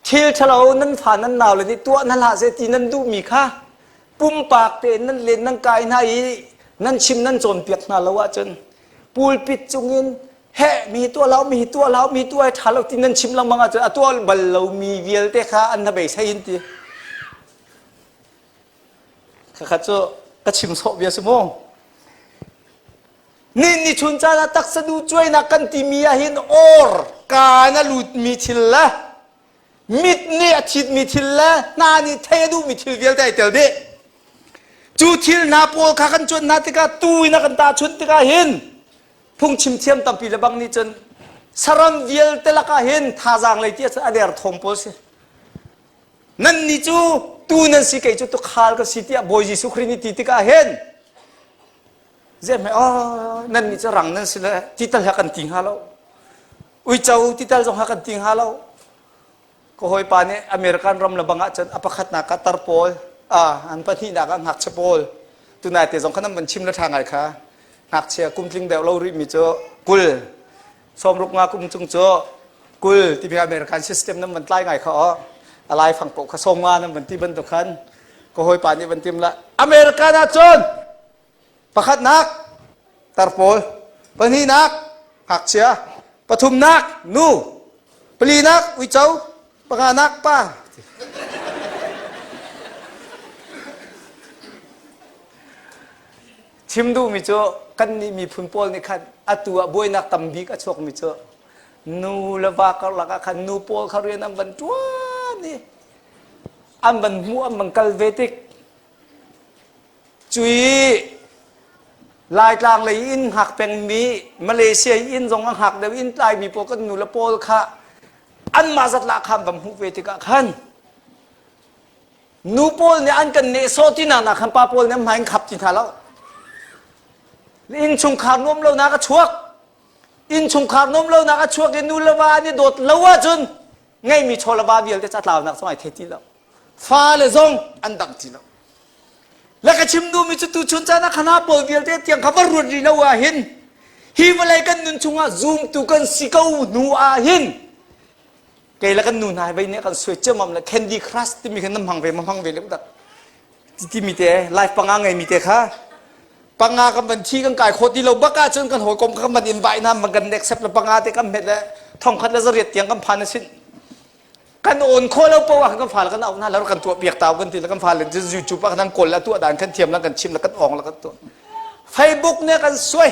thil thalo nan pha nan naw le ni tua nan la se ti nan du mi kha pum pak te nan len nan kai na i nan chim nan chon piak na lawa chen pulpit chungin he mi tua mi tua thalo ti nan chim lang manga chen atol bal lo mi vial te kha an na be sai in ti kha kha cho ka chim so bia sumo ni chun cha na tak sa du choi na kan ti mi a hin or ka na lut mi thil la mit ni achit mi thil la na ni thedu mi thil vial dai tel de chu thil na pol kha kan chun na te ka tu na kan ta chun te ka hin phung chim thiam tam pi la bang ni chen saram vial te la ka hin tha jang lai ti a der thom pol se nan ni chu tu nan si kai chu tu khal ka si ti boy ji su khri ni ti ti ka hin je me nan ni cha rang nan si la ti tal ha kan ting ha lo ui chau ti tal jong ha kan ting ha lo ko hoi pa ne American ram la banga chen apakhat na ka tar pol an pa thi na ka ngak che pol tu na te jong khanam ban chim la thangai kha ngak che kumtling deu lo ri mi cho kul som ruk nga kum chung cho kul ti bi American system nam ban tlai ngai kha alai phang po kha som nga nam ban ti ban to khan ko hoi pa ni ban tim la America na chon pakhat nak tar pol pa ni nak ngak che pathum nak nu pli nak ui chau panganak pa chimdu mi cho kan ni mi phun pol ni khan atua boy nak tambi ka chok mi cho nu lawa ka la ka khan nu pol kha rian am ban tua ni am ban mu am ban kalvetik chui lai tlang le in hak peng mi Malaysia in jong ang hak de in tai mi pol kan nu la pol kha an ma zat la kham bam hu ve ti ka khan nu pol ne an kan ne so ti na khan pa pol ne mai khap ti tha lo in chung kham nom lo na ka chuak in chung kham nom lo na ka chuak ke nu lawa ni dot lawa chun ngai mi chola ba bial te chat law nak somai the ti lo fa le zong an dang ti lo la ka chim du mi chu tu chun cha na khana pol bial te tiang khabar ru ri lawa hin hi malai kan nun chunga zoom tu kan sikau nu a hin cái là cái nụ này bây nè cái suy chơi mầm là Candy Crush thì mình cái nấm hàng về lúc đó thì mình thế live bằng ngày mình thế khá bằng cái vấn chi cái khốt đi lâu bắc chân cái hồi công cái vấn invite nam mà gần accept là bằng thì cái mệt là thông khát là rất tiếng cái phàn xin กันโอนโคแล้วปวะกันฝาแล้วกันเอาหน้าแล้วกันตัวเปียกตากันทีแล้วกันฝาเลยจะยูทูบกันทั้งกลแล้วตัวด่านกันเทียมแล้วกันชิมแล้วกันอ่องแล้วกันตัวเฟซบุ๊กเนี่ยกันสวย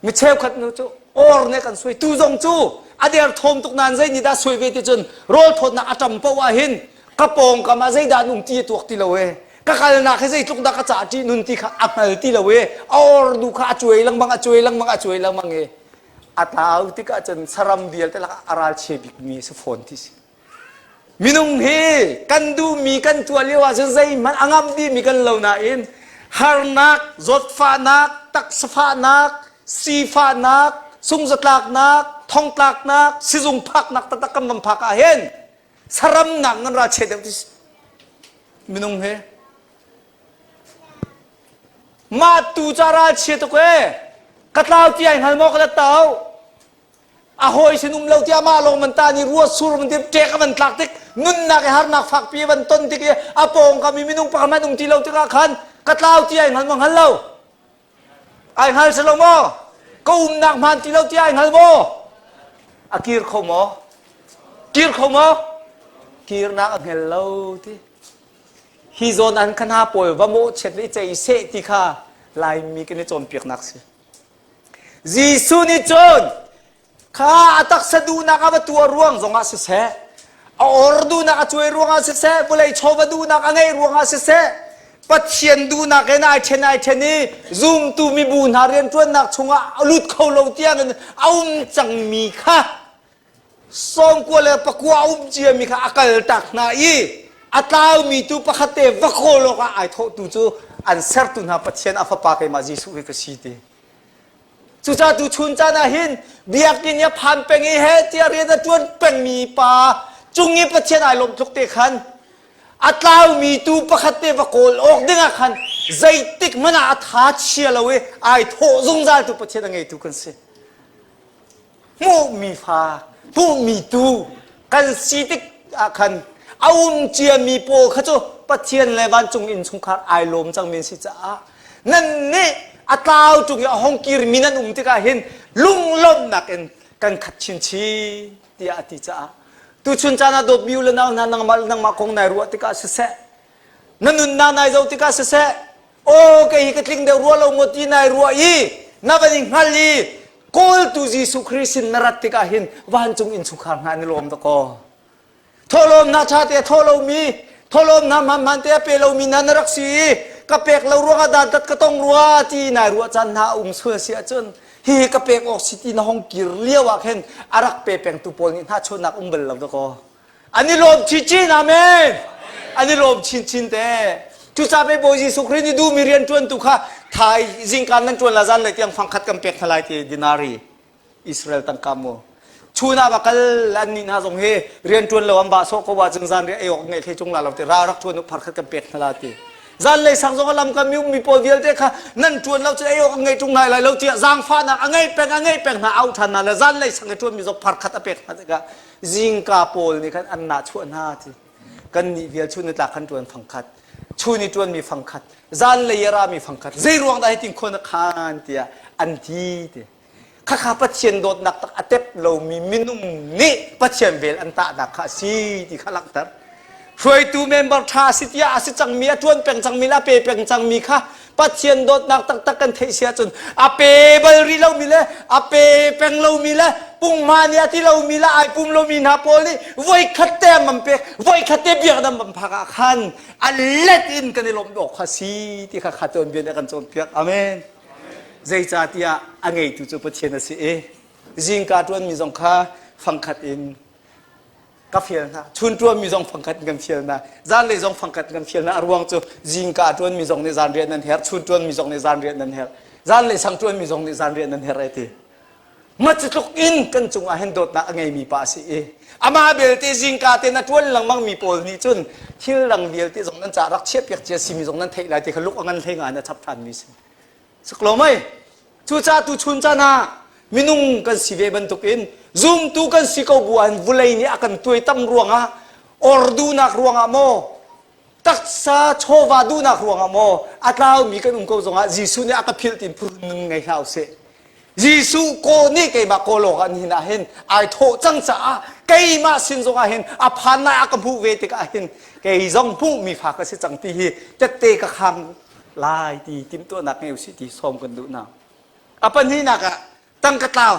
มิเชลขัดนู้จูโอร์เนี่ยกันสวยตู้จงจูอดีตทมตุกนานใจนี่ได้สวยเวทีจนโรลทนน่ะอาจำปวะหินกระโปงกับมาใจดานุ่มตีตัวตีละเวก็การนักให้ใจตุกนักกระจาจีนุ่นตีข้าอัพมาตีละเวโอร์ดูข้าช่วยลังบังช่วยลังบังช่วยลังบังอาตาอุติกาจนสรัมเดียลแต่ละอาราเชบิกมีสฟอนที่สิมินุงเฮกันดูมีกันตัวเลี้ยวว่าจะใจมันอ่างดีมีกันเหล่านั้นฮาร์นักจดฟ้านักตักสฟ้านักซีฟ้านักซุงจักลักนักทองกลักนักซิซุงพักนักตะตะกำมันพักอาเห็นสรัมนักนันราเชเดวิสมินุงเฮมาตูจาราเชตุกเอกัตลาวที่ไอ้หันมอกกัตเต้าอาหอยสินุ่มเล่าที่อามาลงมันตานี่รัวสูรมันเจ็บเจ๊กมันหลักติกนุ่นนักหาร์นักฝักปีวันต้นติกอาปงกับมีมินุงปากมันนุ่มที่เล่าที่กาขันกัตลาวที่ไอ้หันมองหันเล่าไอ้หันสลงโมก็นักมันที่เล่าที่ไอ้หันโมอากีร์เขาโมกีร์เขาโมกีร์นักเงเล่าที่ฮิโซนันขณะป่วยว่าโมเช็ดลิใจเสติค่ะลายมีกันในโจมเปียกนักสิจีซูนิจนข้าตักสะดูนักว่าตัวร่วงสงอาเสะออร์ดูนักช่วยร่วงอาเสะบุเลยชอบดูนักไงร่วงอาเสะปัจเจียนดูนักไงเชนไอเชนี่ซูมตูมีบุญหาเรียนตัวนักชงอาลุดเขาเราเตียงเอาจังมีค่ะส่งกัวเลยปะกัวอุ้มเจียมีค่ะอักลตักนาอีอัตาวมีตูปะคเตวะโคโลกไอโทตูจูอันเซอร์ตุนหาปัจเจียนอาฟปาเกมาจีสุเวกสีเตจุจ้าดูชุนจานาหินเบียกินยาพันเป็นเฮเจียเรียนจวนเป็นมีปาจุงงี้ประเทศไอลมทุกเตขันอัตลาวมีตูปะคเตวะโกลออกดึงขันใจติกมันอาถาเชียละเวไอโทซุงซาตุประเทศไงตุกันเสมูมีฟ้าผู้มีตูกันสีติกขันเอาเจียมีโปขจประเทศในบ้านจุงอินสุงคาไอลมจังมินสิจ้านั่นนี่อัตลาวจุงยาฮงกิรมินันติกาเห็นลุงล้มนักกันขัดชินชีที่อาทิจ้าตุชุนจานาดบิวเลนานังมาคงในรัวติกาเสะนั่นนุนนานายเจ้าติกาเสะโอ้ก็ฮิกลิงเดรัวเราหมดที่ในรัวอีนับเป็นฮัลลีโกลตุจิสุคริสินนรัตติกาเห็นวันจุงอินสุขางานลมตะโกทอลมนาชาเตทอลมีทอลมนามันเตเปลมีนันรักสีกระเปกเรารัวกระดานตัดกระต้องรัวที่นายรัวจันทาเสือเสียจนฮีกระเปกออกสิที่นห้องกิรเลี้ยวเห็นอารักเปแปงตุปนถ้าชนนักเบลเราตะโกอันนี้ลมชินอาเมนอันนี้ลมชินเตจุจ้าไปโบยิสุครินีดูมีเรียนจวนตุค่ะไทยจิงการนั้นจวนละจันเลยที่ยังฟังคัดกำเปกทลายที่ดินารีอิสราเอลตั้งกามโมชูนาบักลลันนินาสงเฮเรียนจวนเราอันบาโซกว่าจึงจันเรียเออกไงที่จงลาเราแต่รารักจวนนุพักคัดกำเปกทลายที่จันเลยสังสงลำกันมีโปรเดียลเด็กค่ะนั่นจวนเราจะเออกไงจงไหนเราเจียจางฟ้านักไงเป็นหาเอาทันนั่นแล้วจันเลยสังจวนมีจงพักคัดกำเปกนั่นก็จิงกาโปลนี่กันอันน่าชวนหน้าที่กันนี่เวียชุนในตาขันจวนฟังคัดชูนี่จวนมีฟังคัดจันเลยรามีฟังคัดใจรวงได้ทิ้งคนคานเตียอันที่เตียข้าข้าปัจเจียนโดดนักตักอเทปเรามีมินุมนี่ปัจเจียนเวลอันตาดักข้าซีที่ข้าลักตัดช่วยตูเมมเบอร์ทาสิทยาสิจังมีจวนเป็นจังมีละเปเป็นจังมีข้าปัจเจียนโดดนักตักกันเทียเสียจนอาเปเบอรีเรามีเลยอาเปเป็นเรามีเลยปุ่งมาเนี่ยที่เรามีละไอปุ่งเรามีนาโปลีไว้ขัดเต็มมันเปไว้ขัดเต็มเบียดมันพักขันอันเล็ดอินกันในลมดอกข้าซีที่ข้าขัดจนเบียดกันจนเปียกอาเมนใจจ่าที่อันไงตุจุปัจเจียนสิเอจิงการจวนมีสองข้าฟังขัดอินกับเฟียนะชุนจวนมีสองฟังขัดกันเฟียนะจานเลยสองฟังขัดกันเฟียนะรวงจูจิงการจวนมีสองในจานเรียนนั้นเฮร์ชุนจวนมีสองในจานเรียนนั้นเฮร์จานเลยสังจวนมีสองในจานเรียนนั้นเฮร์ไอทีมาจุดลุกอินกันจงอาเห็นโดดนะอันไงมีภาษีเออามาเบลที่จิงการเตนัทวนหลังมังมีโพลนี่จุนที่หลังเบลที่สองนั้นจะรักเชียบอยากเจียซีมีสองนั้นเทไรที่เขาลุกอันนั้นเทงานนะทับทันมีสิสกลไหมจูจ้าตูชุนจานามินุงกันสิเวบันตุกินซูมตูกันสิกบัวบุเลยนี่อากันตุยตั้มรวงอ่ะออร์ดูนักรวงอ่ะโมตักษาโชวาดูนักรวงอ่ะโมอัตลาวมีกันก็จงอ่ะจีซูเนี่ยอากันพิลตินพูดนึงไงเขาเส ยิสุโกนี่เกมาโกโลกันหินาเห็นไอโทจังจ้าเกมาสินจงอาเห็นอภันนายอากมพูเวติกาเห็นเกยจงผู้มีฝากกสิจังตีจะเตะกะคังลายตีติมตัวนักเอวสิตีส้มกันดูน้ำอปันนี้นักอะตั้งกะตาว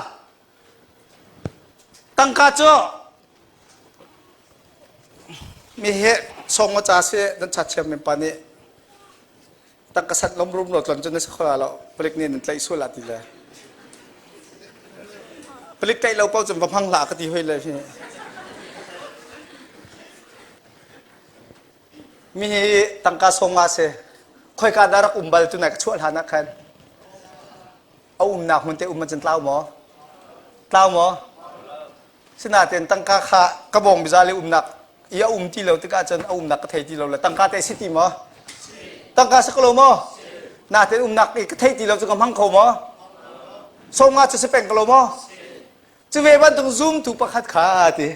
ตั้งกะโจมีเหตุส่งมาจากเสียดันชัดเชื่อมปานี้ตั้งกษัตริย์ล้มรุมหลดหล่นจนในสักคนเราผลิตนี่นั่นใจสู้ละทีเลยผลิตใจเราเป้าจนพังหลากตีห้อยเลยพี่มีตั้งกาส่งมาเสียค่อยการดารักบัลตุนักช่วยหานักขันเอาหนักมันเตะมันจนเต้าหมอสนาเต็นตั้งกาขากระบองบิจารีหนักอีอาที่เราตึกอาจารย์เอาหนักกระเทยที่เราเลยตั้งกาเตสิติหมอตั้งกาสักโลหมอนาเต็นหนักอีกกระเทยที่เราจะกำพังเขาหมอส่งมาจะเป็นกะโลหมอจะเวบันต้องซูมถูกประคัดขาที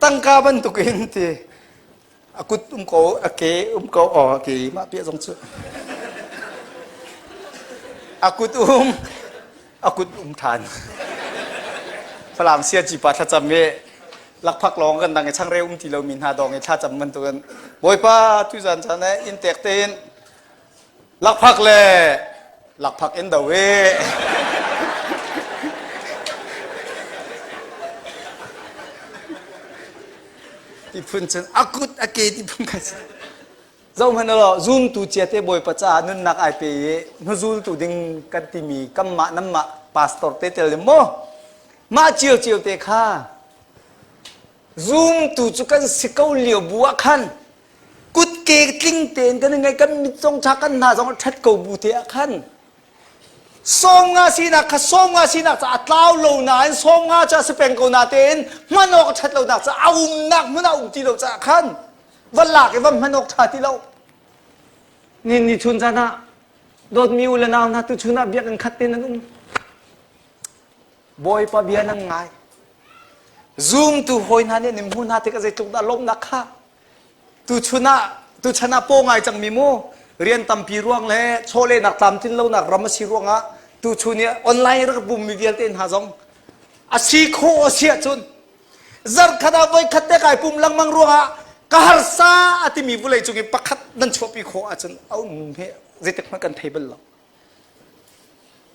ตั้งกาบันตุกินทีอากุดโกอาเกโกอ๋อเกมาเปียจงชื่ออากุดทานฝรั่งเสียจีปัตจำเมลักพักร้องกันดังไอ้ช่างเร็วที่เรามีหาดองไอ้ท่าจำมันตัวกันบอยป้าทุจันทร์นะอินเตกเตนลักพักเลยลักพักเอ็นเดเวที่พุ่นฉันอากุดอาเกที่พุ่นกันเจ้ามันเราซูมตูเจเตบอยปัจจานุนนักไอเปย์นุซูลตูดึงกันที่มีกัมมะน้ำมะพาสตอร์เตเตลโมมาเจียวเตค่าซูมตูจุกันสิเกาเหลียวบัวขันกุดเกติ้งเตนกันยังไงกันมิจงชักกันหน้าจงชัดเกาบูเตะขันส่งงาสินักส่งงาสินักจะอัตลาวโลนานส่งงาจะสเปนโกนาเตนมันออกชัดเราหนักจะเอาหนักมันเอาที่เราจะขันวันหลักไอ้วันมันออกชัดที่เรานี่ชุนจันนะโดดมิวเลนาวนะตุชุนนะเบียกันขัดเตนนั่นบอยปะเบียนั่งไงซูมตูหอยนั่นเนี่ยนิมหูนาที่ก็จะจุกดาลมนักข้าตุชนะโป้ไงจังมีโมเรียนตำปีร่วงเลยโชเลนักตำทิ้งเรานักรำมาชีร่วงอ่ะตุชุเนี่ยออนไลน์ระบุมีเดียเต้นหาจงอาชีโคอาชีจุนจัดขนาดไว้ขัดเตะไก่ปุ่มลังมังร่วงอ่ะกหารซาอติมีบุเลยจุงปักขัดนั่นชอบปีโคอาจารย์เอาเฮ้เจตมันกันเทเบิลเรา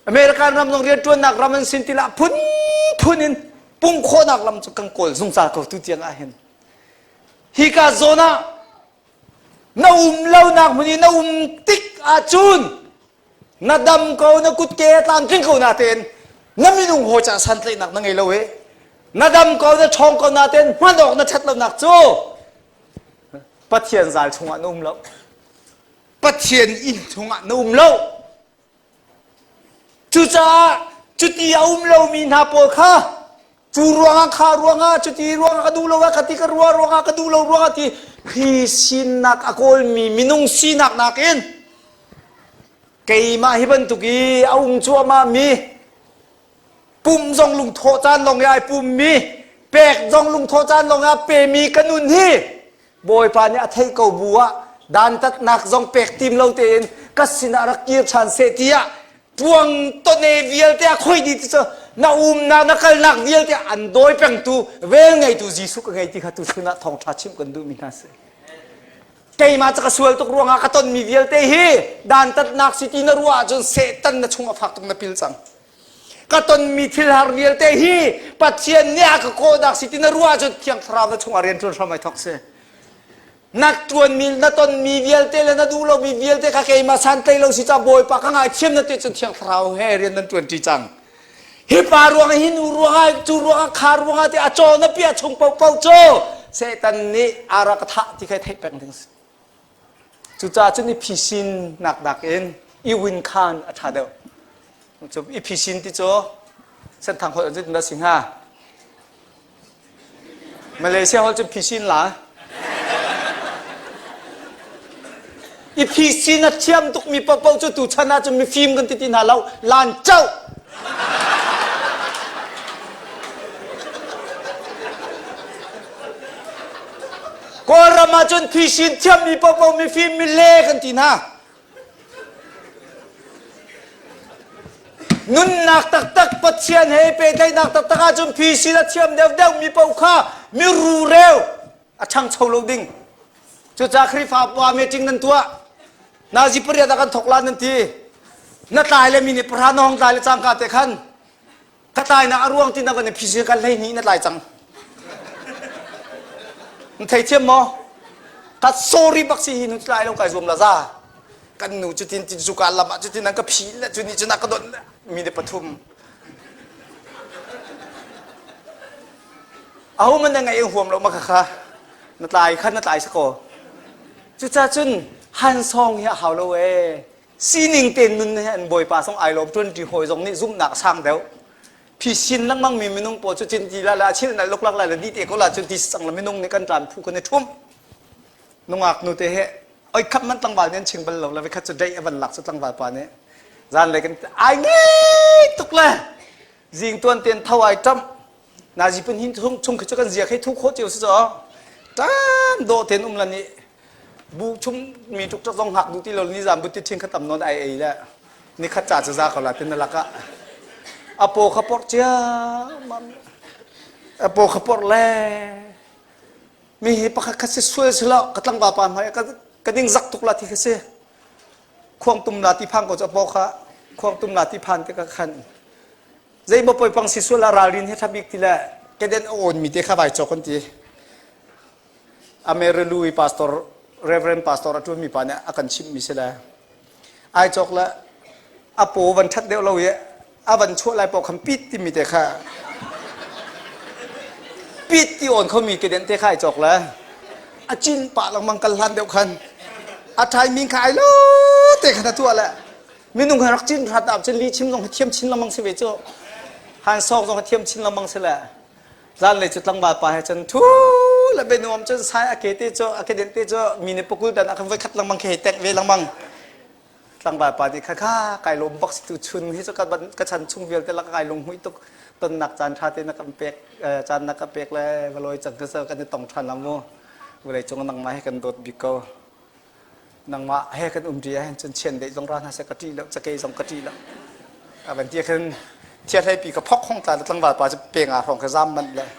อเมริกันรำต้องเรียนจวนนักรำมันสินติละพุนินปุ่งโคนักรำจุกังโกลสงสารเขาตุเตียงอาเห็นฮิกาโซนานาเล่านักมันนี่นาติกอาจุนนาดำเขานากุดเกตามทิ้งเขานาเตนนามีนุ่งหัวจ่าสันเลยนักนั่งไงเราเว้นาดำเขานาชองเขานาเตนมันออกนาชัดเรานักโจปัทเทียนสายชงอันเราปัทเทียนอินชงอันเราจุจ้าจุดที่เรามีนาโปค่าจูรัวงข้ารัวงจุดที่รัวงกระดูเรากติกรัวงกระดูเรารัวที่พี่สินนักอากลมีมินุงสินักนักเองเกี่ยมาฮิบันตุกีเอาจัวมามีปุ่มจงลุงโทจานลงยายปุ่มมีเปกจงลุงโทจานลงยาเปมีกันนุนที่บอยปานเนี่ยไทยเกาบัวดานตัดนักจงเปกทีมเราเต็นกัสินารักเกียร์ชันเสตียพวงต้นเอวิลเตียคุยดีที่สุดนานักนักวิลเตียอันโดยเป็นตัวเวงไงตัวจิสุกไงที่เขาตัวชนะทองทัชิมกันดูมินาเสเกี่ยมาจากสวลตุกรวงอาต้นมีวิลเตียฮีดานตัดนักสิตินรัวจนเสตันนัชงอฟักตรงนับพิลสังกต้นมีทิลฮาร์วิลเตียฮีปัจเจียนเนี่ยก็โคดักสิตินรัวจนเที่ยงคราวนัชงอาเรียนจนสมัยทักเสนักจวนมีนัต้นมีเวียลเตลนัดดูเรามีเวียลเตข้าเกยมาสันเตเราสิจ้าบอยปากข้างไอเชื่อมนัดเตจนเที่ยงคราวเฮเรียนนันจวนจีจังฮิปารวงหินูรวงจูรวงคารวงเตอโจนับเปียชงเป่าโจเสตันนี้อารักษะที่เคยเทปเป็นถึงจุจ้าจนี่พิชินนักดักเอ็นอีวินคานอัฐาเดวจบอีพิชินที่โจเส้นทางคนอื่นจะสิงหามาเลเซียเขาจะพิชินหล่ะอีพีซีนัดเชื่อมตุกมีปะเป้าจะตูชนะจะมีฟิล์มกันติดหน้าเราลานเจ้าก็รามาจนพีซีเชื่อมมีปะเป้ามีฟิล์มมีเล่กันติดหน้า นุ่นนักตักปัดเชียนเฮเปได้นักตักอาจุมพีซีละเทียมเดียวมีเป่าข้ามีรูเร็วอาช่างเช่าโลดิ้งจุดจากคริฟ้าว่าเมจิงนั่นตัวนาจิปริยาตะกันถกลานนั่นทีน่าตายเลยมีเนี่ยพระน้องตายเลยจังกาเตขันถ้าตายนะอารวงที่นักกันเนี่ยพิเศษกันเลยนี้น่าตายจังมันไทยเทียมมั้งกัดโซรีบักซีนุตายลงไก่รวมละซ่ากันหนูจุดที่จุดการละมาจุดที่นั่นก็ผีและจุดนี้จุดนักกระโดดมีเดปทุมเอามันยังไงเองห่วงเรามาค่ะน่าตายขั้นน่าตายสักก่อจุดจ้าจุนฮันซองเหี้ยหาวเราเอซีนิงเต็นนุนเนี่ยบ่อยป่าส่งไอลมจนที่หอยส่งนี่ซุ่มหนักช่างเดียวพี่ชินลังมั่งมีไม่นุ่งปอจุดจินทีละชินนั่นลุกลักละดีเตะก็ละจุดที่สั่งละไม่นุ่งในกันจานผู้คนในทุ่มนุ่งอักนูเตะไอ้ขับมันตั้งบาลเนี่ยชิงบัลลังแล้วไปขัดจุดได้บัลลักสุดตั้งบาลป่าเนี่ยจานอะไรกันไอ้เงี้ยตุกเลยยิงตัวเตียนเท่าไอ้จำนาจีเป็นหินชุ่มขึ้นกันเสียให้ทุกโคตรเจียวสิจ๊ะจ้าโดเตียนละนี่บุชุ่มมีทุกต้องหักดูที่เรานี่จำบุตรทิ้งขตำนนไอแล้วนี่ขัดจ่าจะซาเขาละเป็นนั่นละก็อโปขปอร์เจ้ามันอโปขปอร์แล่มีปากคัสสวยสิละกตั้งบาปานให้ก็ดิ้งจักตุกลาที่คัสควงตุ่มลาที่พังก็จะบอกค่ะควงตุ่มลาที่พันก็ขันใจบ่ปล่อยฟังสิสวยละราลินให้ทับอีกทีละแกเดินโอนมีเตะข้าใบจอกันทีอเมริลูอีพาสตอร์เรเวรนพาสตอร์ทุ่มมีปานเนี่ยอาการชิมมีเสละไอจอกละอโปวันทัดเดียวเราเยอะอาวันชั่วไรปอกคำปิดที่มีเตะข้าปิดที่โอนเขามีกระเด็นเตะข้าจอกแล้วอาจินปะลังมังกันลันเดียวกันอาไทยมีขายลูเตะขนาดตัวแหละมีนุ่งรักจินรัดอับจินลีชิมลงเทียมชินละมังเสวจฮันซอกลงเทียมชินละมังเสละร้านเลยจุดตั้งบาปให้จนทูแล้วเป็นนวมจนใช้อาเกติโจอาเกเดนติโจมีในปกุลดันอาคันไว้คัดละมังเคแตกเวลังมังตั้งบาปที่ข้าไก่ลมบักสิตุชุนที่จะกระชันชุ่มเวียนแต่ละไก่ลงหุยตุกต้นหนักจานชาตินักเปกจานนักเปกเลยวลอยจังก็เซอร์กันในตองทันละโมเวลาจงนั่งมาให้กันโดดบิโกนั่งมาให้กันเดียจนเชียนได้ตรงร้านหาเสกตีแล้วจะเกยสองกตีแล้วเป็นเที่ยกันเที่ยให้ปีกระพกห้องจานตั้งบาปจะเปลี่ยนอาของกระซ้ำมันเลย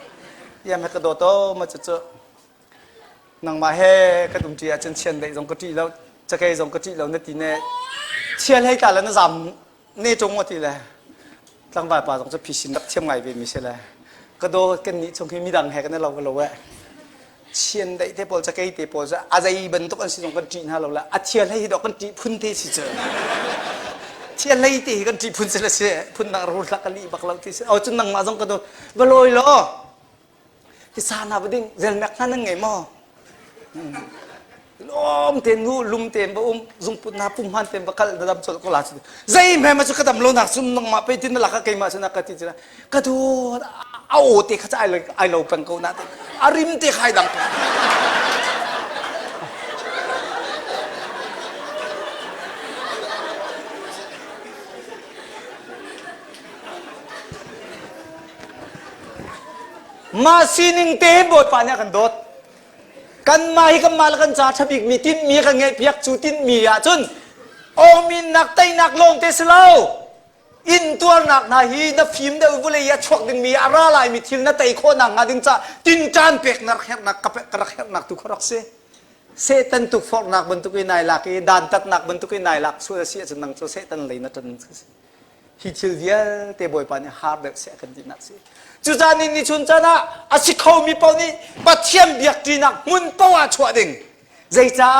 ยังไม่กระโดดโตมาจะเจอนังมาให้กันเดียจนเชียนได้สองกตีแล้วจะเกยสองกตีแล้วนาทีเนี่ยเชียนให้กันแล้วนั่นซ้ำนี่จงว่าทีเลยตั้งบาปต้องจะพิชิตนักเที่ยงไงเป็นมิใช่เลยกระโดดกันนี้จงที่มีดังแหกันนั่นเราก็รู้ว่าเชียนได้เทปอลจะเกยเทปอลจะอาใจบรรทุกกันสิตรงกันจีนฮะเราละอาเชียนให้ดอกกันจีพุ่นเทสิเจอเชียนให้ตีกันจีพุ่นเสร็จเสียพุ่นนักรู้ลักกันลีบักเราที่เอาจนนังมาจงกระโดดบลอยล้อที่ซานาบดิ้งเซลแม็กนั่นไงมั่งล้มเต็นหูลุมเต็นบ่ซุงปุ่นนาปุ่มหันเต็นบักกระดับสดก็ลาสุดใจแม่มาจุกระดับโลนักซุ่มนังมาไปที่นั่นลักกันมาชนะกันที่จะกระโดดเอาเตะข้าจะไอเราเป็นกูนะอาริมเตะใครดังมาซีนิงเตะบทปานเนี่ยกันโดดกันมาให้กันมาแล้วกันจ่าทับอีกมีติ้นมีกันเงี้ยเพียกจูติ้นมีอ่ะจนโอมินนักไตนักลงเตสเลาอินตัวหนักนาฮีนับฟิล์มเดอุบุเลยชกดึงมีอะไรลายมีทิลนัตไตโคนังงาดึงจ่าตินจานเป็กนักแหกนักกระเปกกระแหกนักตุกรักเสตันตุกฟอกนักบรรทุกนายหลักดานตัดนักบรรทุกนายหลักสุดเสียจนนังโซเสตันเลยนัดจนฮิจิลเดียเตบอยปานฮาร์ดเสียกันดินักสิจุดนี้นี่ชุนจานะอาศิเขามีเป้านี้ปัดเทียมเบียกจีนักมุนเป้าชัวดิ่งใจจ้า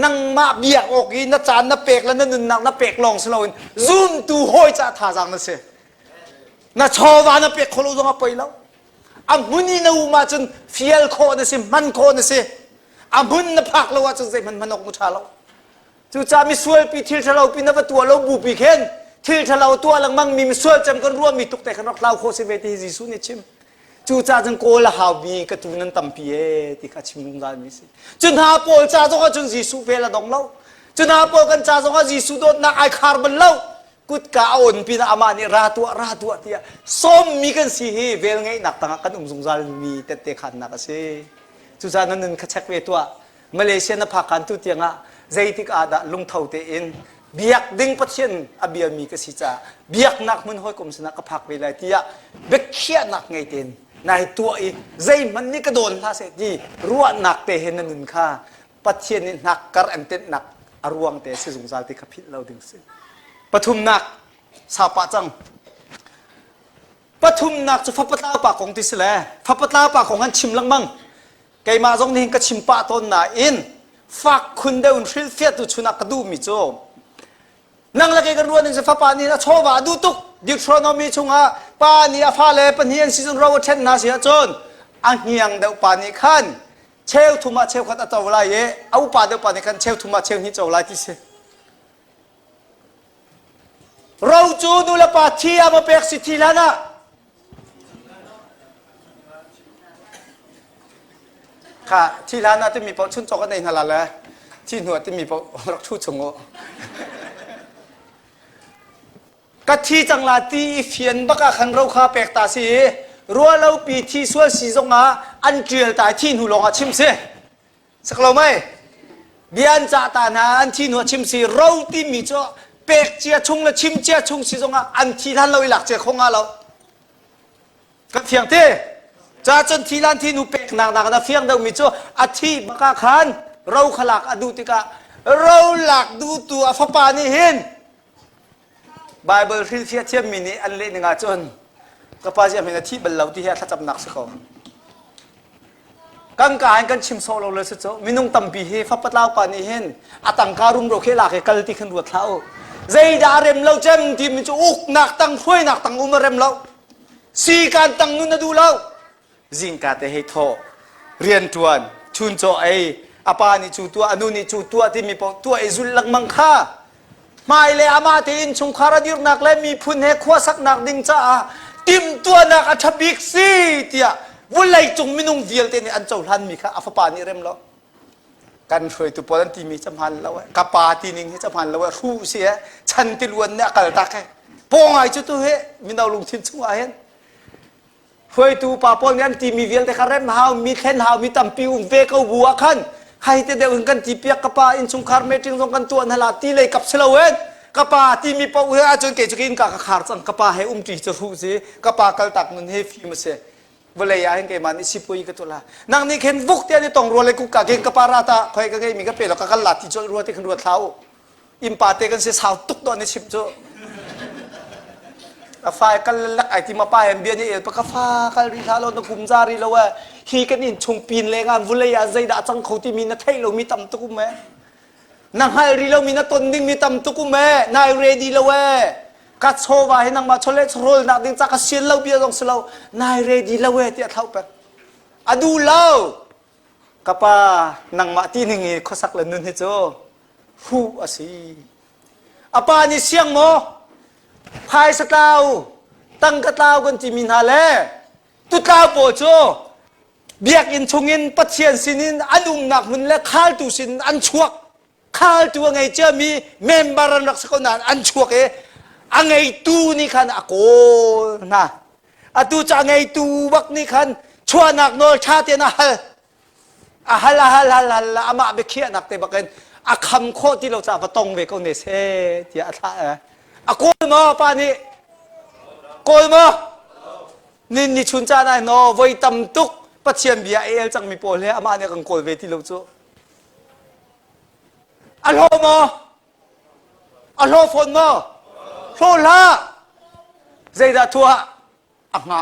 นังมาเบียกออกอีนัดจานนับเป็กแล้วนั่นนักนับเป็กลองสโลนซูมตูห้อยจ้าท่าจังนั่นสินัดชาวานับเป็กคนรู้จักไปแล้วอามุนีนูมาจนฟิลโคนั่นสิมันโคนั่นสิอามุนนับพักแล้วว่าจนใจมันออกมุชาแล้วจุดจ้ามีส่วนปีที่เราปีนับตัวเราบุปีเข็นที่ถ้าเราตัวหลังมั่งมีส่วนจำกันร่วมมีตุกแต่ขนกเราโคเสเวทีจิสุนิชิมจูจ่าจังโกละหาวีกระตุนันตัมพีเอที่ข้าชิมลุงดานมิสิจุนหาโปลจ่าจงก็จุนจิสุเวลาดองเล่าจุนหาโปลกันจ่าจงก็จิสุโดนนักไอคาร์บันเล่ากุดกาอ่อนปีน่าอามานี่ราตัวที่ส้มมีกันสิเฮเวลไงนักตั้งกันสงสารมีเตะขันนักเสจูจ่านั่นขจักเวตัวมาเลเซียนับพักกันตุเตียงะใจที่อาดะลุงเท่าเตอิน เบียกดิ้งปะเทียนอเบียมีกสิจ่าเบียกนักมันห้อยกลมสนักกระพักเวลาที่อะเบกเขียนักไงเต็นนายตัวอีใจมันนี่กระโดนท่าเสียดีรัวหนักเตะเห็นนั่นนุนค่าปะเทียนนี่หนักกระอันเต็นหนักอรวงเตะสิสงสารที่ขพิษเราดึงสิปทุมหนักสาวปะจังปทุมหนักจะฟับปะตาปากของติสแลฟับปะตาปากของอันชิมลังมังไกมาจงนี่ก็ชิมปะต้นน่ะอินฟักคุณเดินฟิลเฟียตุชุนักกระดูมิโจนั่งละเกกันรัวนึงจะฟ้าปานี่นะโชว์ว่าดูตุกดิทรอนอมีชงอาปานี่อาฟ้าเลยปนเฮียนซีซันเราเช่นนาเสียจนอังเฮียงเดาปานี่ขันเชลทุมาเชลขัดอัตวลายเอาปาเดาปานี่ขันเชลทุมาเชลนี่จะวลายที่เสเราจูดูละปาที่อามาเปกสิทีละนะค่ะที่ร้านน่ะที่มีปอชุนจอกกันในนาลาแล้วที่หนวดที่มีปอรักชูชงโง่กะที่จังลาตีเฟียนบักขันเราคาเปกตาสีรัวเราปีที่ส่วนสีจงอาอันเกลียตายที่หนูลงอาชิมเสสักเราไหมเบียนจ่าตานาอันที่หนูชิมสีเราที่มีจ่อเปกเจียชงและชิมเจียชงสีจงอาอันที่ท่านเราหลักเจียคงอาเราก็เพียงเต้จ่าจนที่ร้านที่หนูเป็กหนักนะเฟียงเดามิโจอาทิบักขันเราขลักอดูติกาเราหลักดูตัวฟ้าปานี่เห็นไบเบิลฟิลเฟียเทียมมินิอันเล่นงาจนก็ป้าจะมีหน้าที่บรรลุที่ให้ถ้าจับหนักสักคนกังการกันชิมโซโลเลยสุดโจมินุงตั้มปีเฮฟ้าปัดเล่าปานี่เห็นอาตังการุมโรเคลาเกกัลติขันรวดเท้าใจดาเร็มเราเจมที่มิจูอุกหนักตังช่วยหนักตังอุมาเร็มเราสีการตังนุนดูเราจิงกาเตให้โทเรียนทวนชุนโจไออาปานี่จูตัวอนุนี่จูตัวที่มีปตัวไอจุลลังมังค่าไม่เลยอามาเตินชงคาราดิรนักและมีพุนเฮขวาสักนักดิ่งจ้าติมตัวนักอัชบิกซีเตียวุ้นไหลจงมินุงเวียลเตนอันเจ้าทันมีค่ะอัฟปานี่เริ่มแล้วกันช่วยตัวปนันทีมีจำพันแล้วกปาทีนิงให้จำพันแล้วรู้เสียฉันติลวนเนี่ยกัลตักปองไอจุดตัวเฮมินาลุงทิมช่วยช่วยตัวปาปอนกันทีมีเวียลแต่คาร์เรมฮาวมีเข็นฮาวมีตัมปิวเวกเอาบัวขันใครจะเดินกันที่เปียกกปาอินชงคาร์เมติงตรงกันตัวนั่นละที่เลยกับเชลเวนกปาที่มีปะเวอจนเกจกินกะขาดสังกปาให้จีจะรู้สิกปากลตักนั่นให้ฟิมเสเวลาอย่างเกมันสิปุยกันตัวละนั่งนี่เข็นวุกเตียนี่ต้องรัวเลยกุกกะเกกปาราตาใครก็เกมีก็เป็นแล้วก็กันหลัดที่จะรัวที่ขันรัวเท้าอิมปาเตกันเสียสาวตุกตัวในชิมโจไฟกันลักไอที่มาป้ายเบียนี่เอปะกฟ้ากันริทาเราต้องกุมจารีเราว่าฮีกันอินชงปีนเลยงานวุเลยาใจด่าจังเขาที่มีนัทให้เรามีตำตุกุมแม่นางไฮรีเรามีนัทตนดิ้งมีตำตุกุมแม่นายเรดีเราเว้กัดโชว์ว่าให้นางมาชเลชโรลนักดิ้งจักรเชียนเราเบียดองสเรานายเรดีเราเว้ที่เท้าเป็ดอดูเรากับป้านางมาที่หนึ่งเขาสักเลยนุ่นให้โจฮูอาศีอาป้านี่เสียงโมพายสตาวตั้งกระตาวกันจิมินฮาเลตุตาวโปโจเบียกอินชงอินปัจเจียนสินินอันหนักมันและข้าตุสินอันชวกข้าตัวไงเจ้ามีเมมบารันรักษาคนอันชวกอันไงตูนี่ขันอโกนะอตูจะไงตูบักนี่ขันชัวนักโนชาเตนะฮัลอามาเบคียนักเตบักเนอาคำโคที่เราจะมาตรงเวกเนเซที่อาท่าอะโกลมาปานี่โกลมานี่ชุนจานายโนไว้ตำตุกปัจเจียนเบียเอลจังมีโปเลอามาเนี่ยกังโกลเวที่เราจูอัลโลมาอัลโลฟอนมาโซลาเจดาทัวอักงะ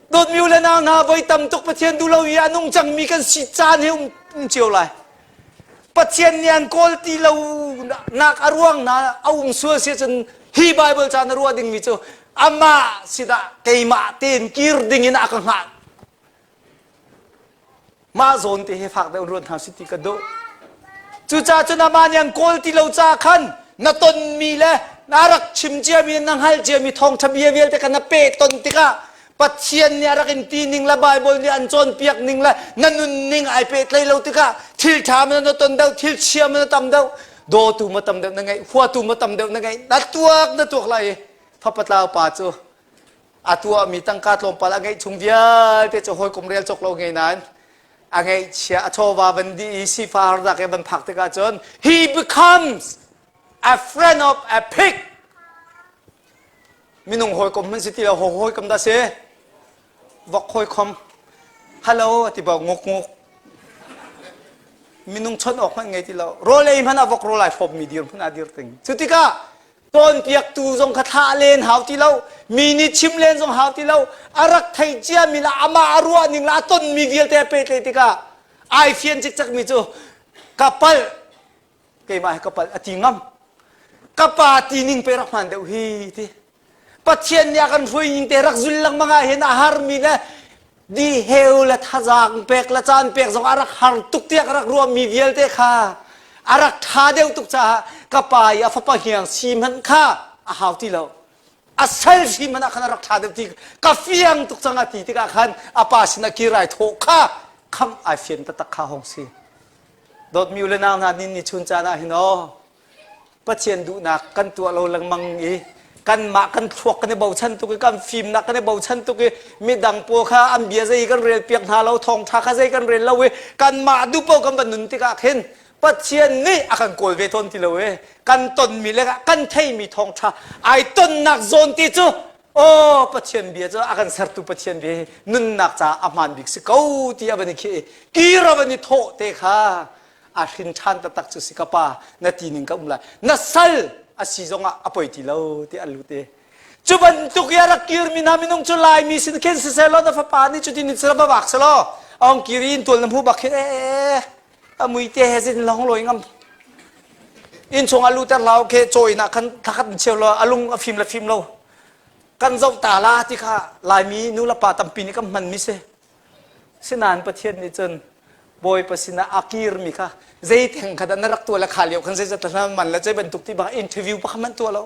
โดดมิวเลนางนาไว้ตำตุกปัจเจียนดูเราอย่านุ่งจังมีกันสิจานเฮมเจียวไรปัจเจียนยันโกลตีเรานักอารวงนะเอาองค์สวเสียจนฮีไบเบิลจานรัวดิ่งมิโจอามาสิดาเกยมาเต็นกิรดิ่งนักขังหัดมาโซนที่ให้ฝากได้รวนทางสิติกระโดจู่จ้าจนอามายันโกลตีเราจ้าขันนัตนมีเลยนารักชิมเจียมีนังฮัลเจียมีทองทะเบียเวียแต่กันนับเปตนติกาปัจเจียนเนี่ยรักอินตีนิงละไบเบิลเนี่ยอันโจนเปียกนิงละนั่นนุนนิงไอเปตเลยเราติกาทิลชามันตนเดาทิลเชียมันตำเดาโดตูมาตำเดานั่งไงหัวตูมาตำเดานั่งไงนัดตัวอะไรพระปตาป่าจูอาตัวมีตั้งการลมปลาไงชงเดียเตจะหอยกลมเรียลจกเราไงนั้น angay siya achowa bandi isi farda ke ban phakte ka chon he becomes a friend of a pig minung hoi kom man siti la hoi kam da se vok hoi kom hello ti ba ngok ngok minung chon ok man ngai ti lo role man avok role phop mi dir phun adir ting chutika ton piak tu jong khatha len hau ti lo mini chim len jong hau ti lo arak thai chia mi la ama arua ning la ton mi vial te pe te tika ai phian chik chak mi chu kapal ke mai kapal atingam kapati ning pe rak man deu hi ti pathian ya kan phui ning te rak zul lang mga hen ahar mi na di heu la thazang pek la chan pek jong arak har tuk tiak rak ruam mi vial te kha arak tha deu tuk cha kapai a fa hiang sim han kha a hau ti lo asal sim man akan rak tha deu ti ka fiang tuk changa ti ka khan apa sina ki rai tho kha kham ai fian ta tak kha hong si dot mi le nang na nin ni chun cha na hino pathian du na kan tu lo lang mang i kan ma kan thuak kan bau chan tu kan film na kan bau chan tu mi dang po kha am bia zai kan rel piak na lo thong tha kha zai kan rel lo we kan ma du po kan ban nun ti ka khen pathian ni akan kol ve ton ti lo we kan ton mi le kan thei mi thong tha ai ton nak zon ti chu o pathian bia chu akan sar tu pathian be nun nak cha aman bik si ko ti abani ki ra bani tho te kha a hin chan ta tak chu sikapa na ti ning ka umla na sal a si zonga apoi ti lo ti alu te chuban tu kya ra kir mi na mi nong chu lai mi sin ken se lo na fa pa ni chu tin sra ba bak salo ong kirin tul na hu bak he a mui te he sin long loi ngam in chong alu ter lao ke choi na kan thakat cheu lo alung a phim lo kan zau ta la ti kha lai mi nu la pa tam pi ni kam man mi se sinan pathian ni chen boy pasina akir mi kha zai theng khada narak tu la khaliau khan zai zatna man la chai ban tuk ti ba interview pa khaman tu lo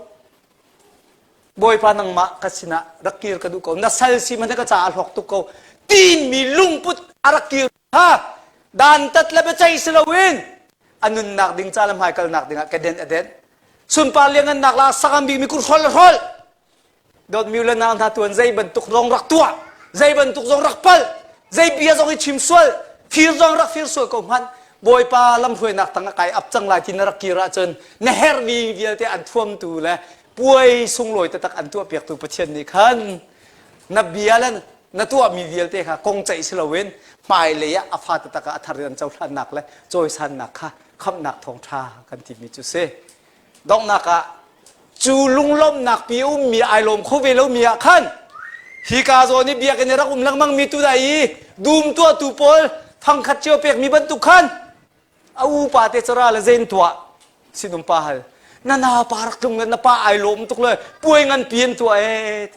boy pa nang ma kasina rakir ka du ko na sal si man ka cha alhok tu ko tin mi lung put arakir ha dan tat la ba chai silawin anun nak ding chalam hai kal nak ding ka den aden sun pa liangan nak la sakam bi mi kur hol dot mi la nang tha tuan zai ban tuk rong rak tua zai ban tuk rong rak pal zai bia zong chim sual phir jong rak phir so ko man boy pa lam phoi nak tang kai ap chang lai tin rak kira chen na her vi vial te an thuam tu la puai sung loi ta tak an tu piak tu pathian ni khan na bialan na tu mi vial te kha kong chai silawen mai le ya afa ta ka atharan chau hlan nak le choi san nak kha kham nak thong tha kan ti mi chu se dong naka chu lung lom nak pi mi ai lom kho ve lo mi a khan hi ka zo ni bia ke ne rak lang mang mi tu dai dum tu tu pol phang khat cheu pek mi ban tu khan au pa te chara la zen tua sinum pa hal na na parak tung na pa ai lom tuk le puai ngan pien tua e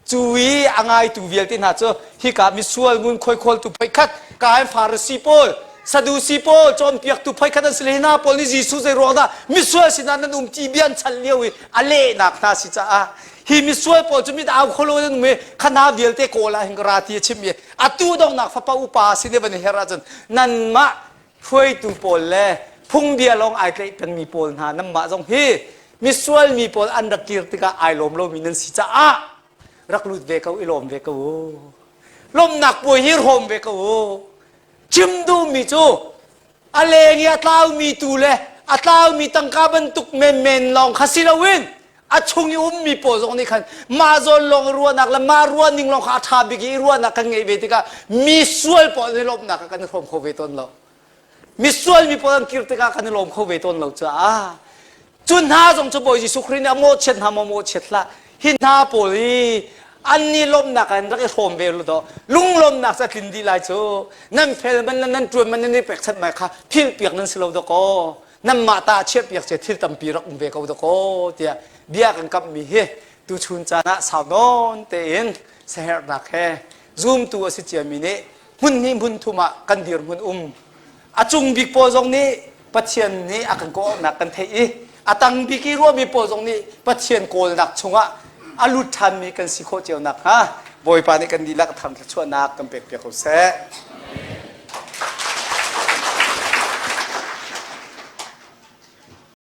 chui angai tu vial tin ha cho hi ka mi sual mun khoi khol tu phai khat ka ai farsi pol sadusi pol chon piak tu phai khat an selena pol ni jisu zai ro da mi sual sinan nan ti bian chal lewi ale nak na si cha a hi mi sual pol chu mi da kholo den me khana vial te ko la hing ra ti chim ye atu dong nak fa pa upa si ne ban hera jan nan ma phoi tu pol le phung bia long ai tle pen mi pol na nam ma jong hi mi sual mi pol an rak kir tika ai lom lo mi nan si cha a rak lut ve ka ilom ve ka lom nak poi hir hom ve ka chim du mi chu ale ngi atlaw mi tu le atlaw mi tang ka ban tuk men long khasilawin a chung yu mi po zong ni khan ma zon long ruwa nak la ma ruwa ning long kha tha bi gi ruwa nak kan ngei ve tika mi sual po ni lom nak kan khom kho ve ton lo mi sual mi po an kir tika kan lom kho ve ton lo cha a chun ha jong chu boi ji sukrin a mo chet ha mo chet la hin ha po li an ni lom nak kan rak khom ve lo do lung lom nak sa tin di lai chu nan phel man nan tuan man ni pek chat mai kha phil piak nan silo do ko nan ma ta che piak che thil tam pi rak um ve ko do ko tia bia kan kap mi he tu chun cha na sa non te in se her nak he zoom tu asi che mi ne mun ni mun thu ma kan dir mun achung big po jong ni pathian ni akan ko nak kan thei atang big ki ro mi po jong ni pathian kol nak chunga alut than mi kan si kho cheu nak ha boy pa ni kan dilak tham chua nak kan pek pek ko se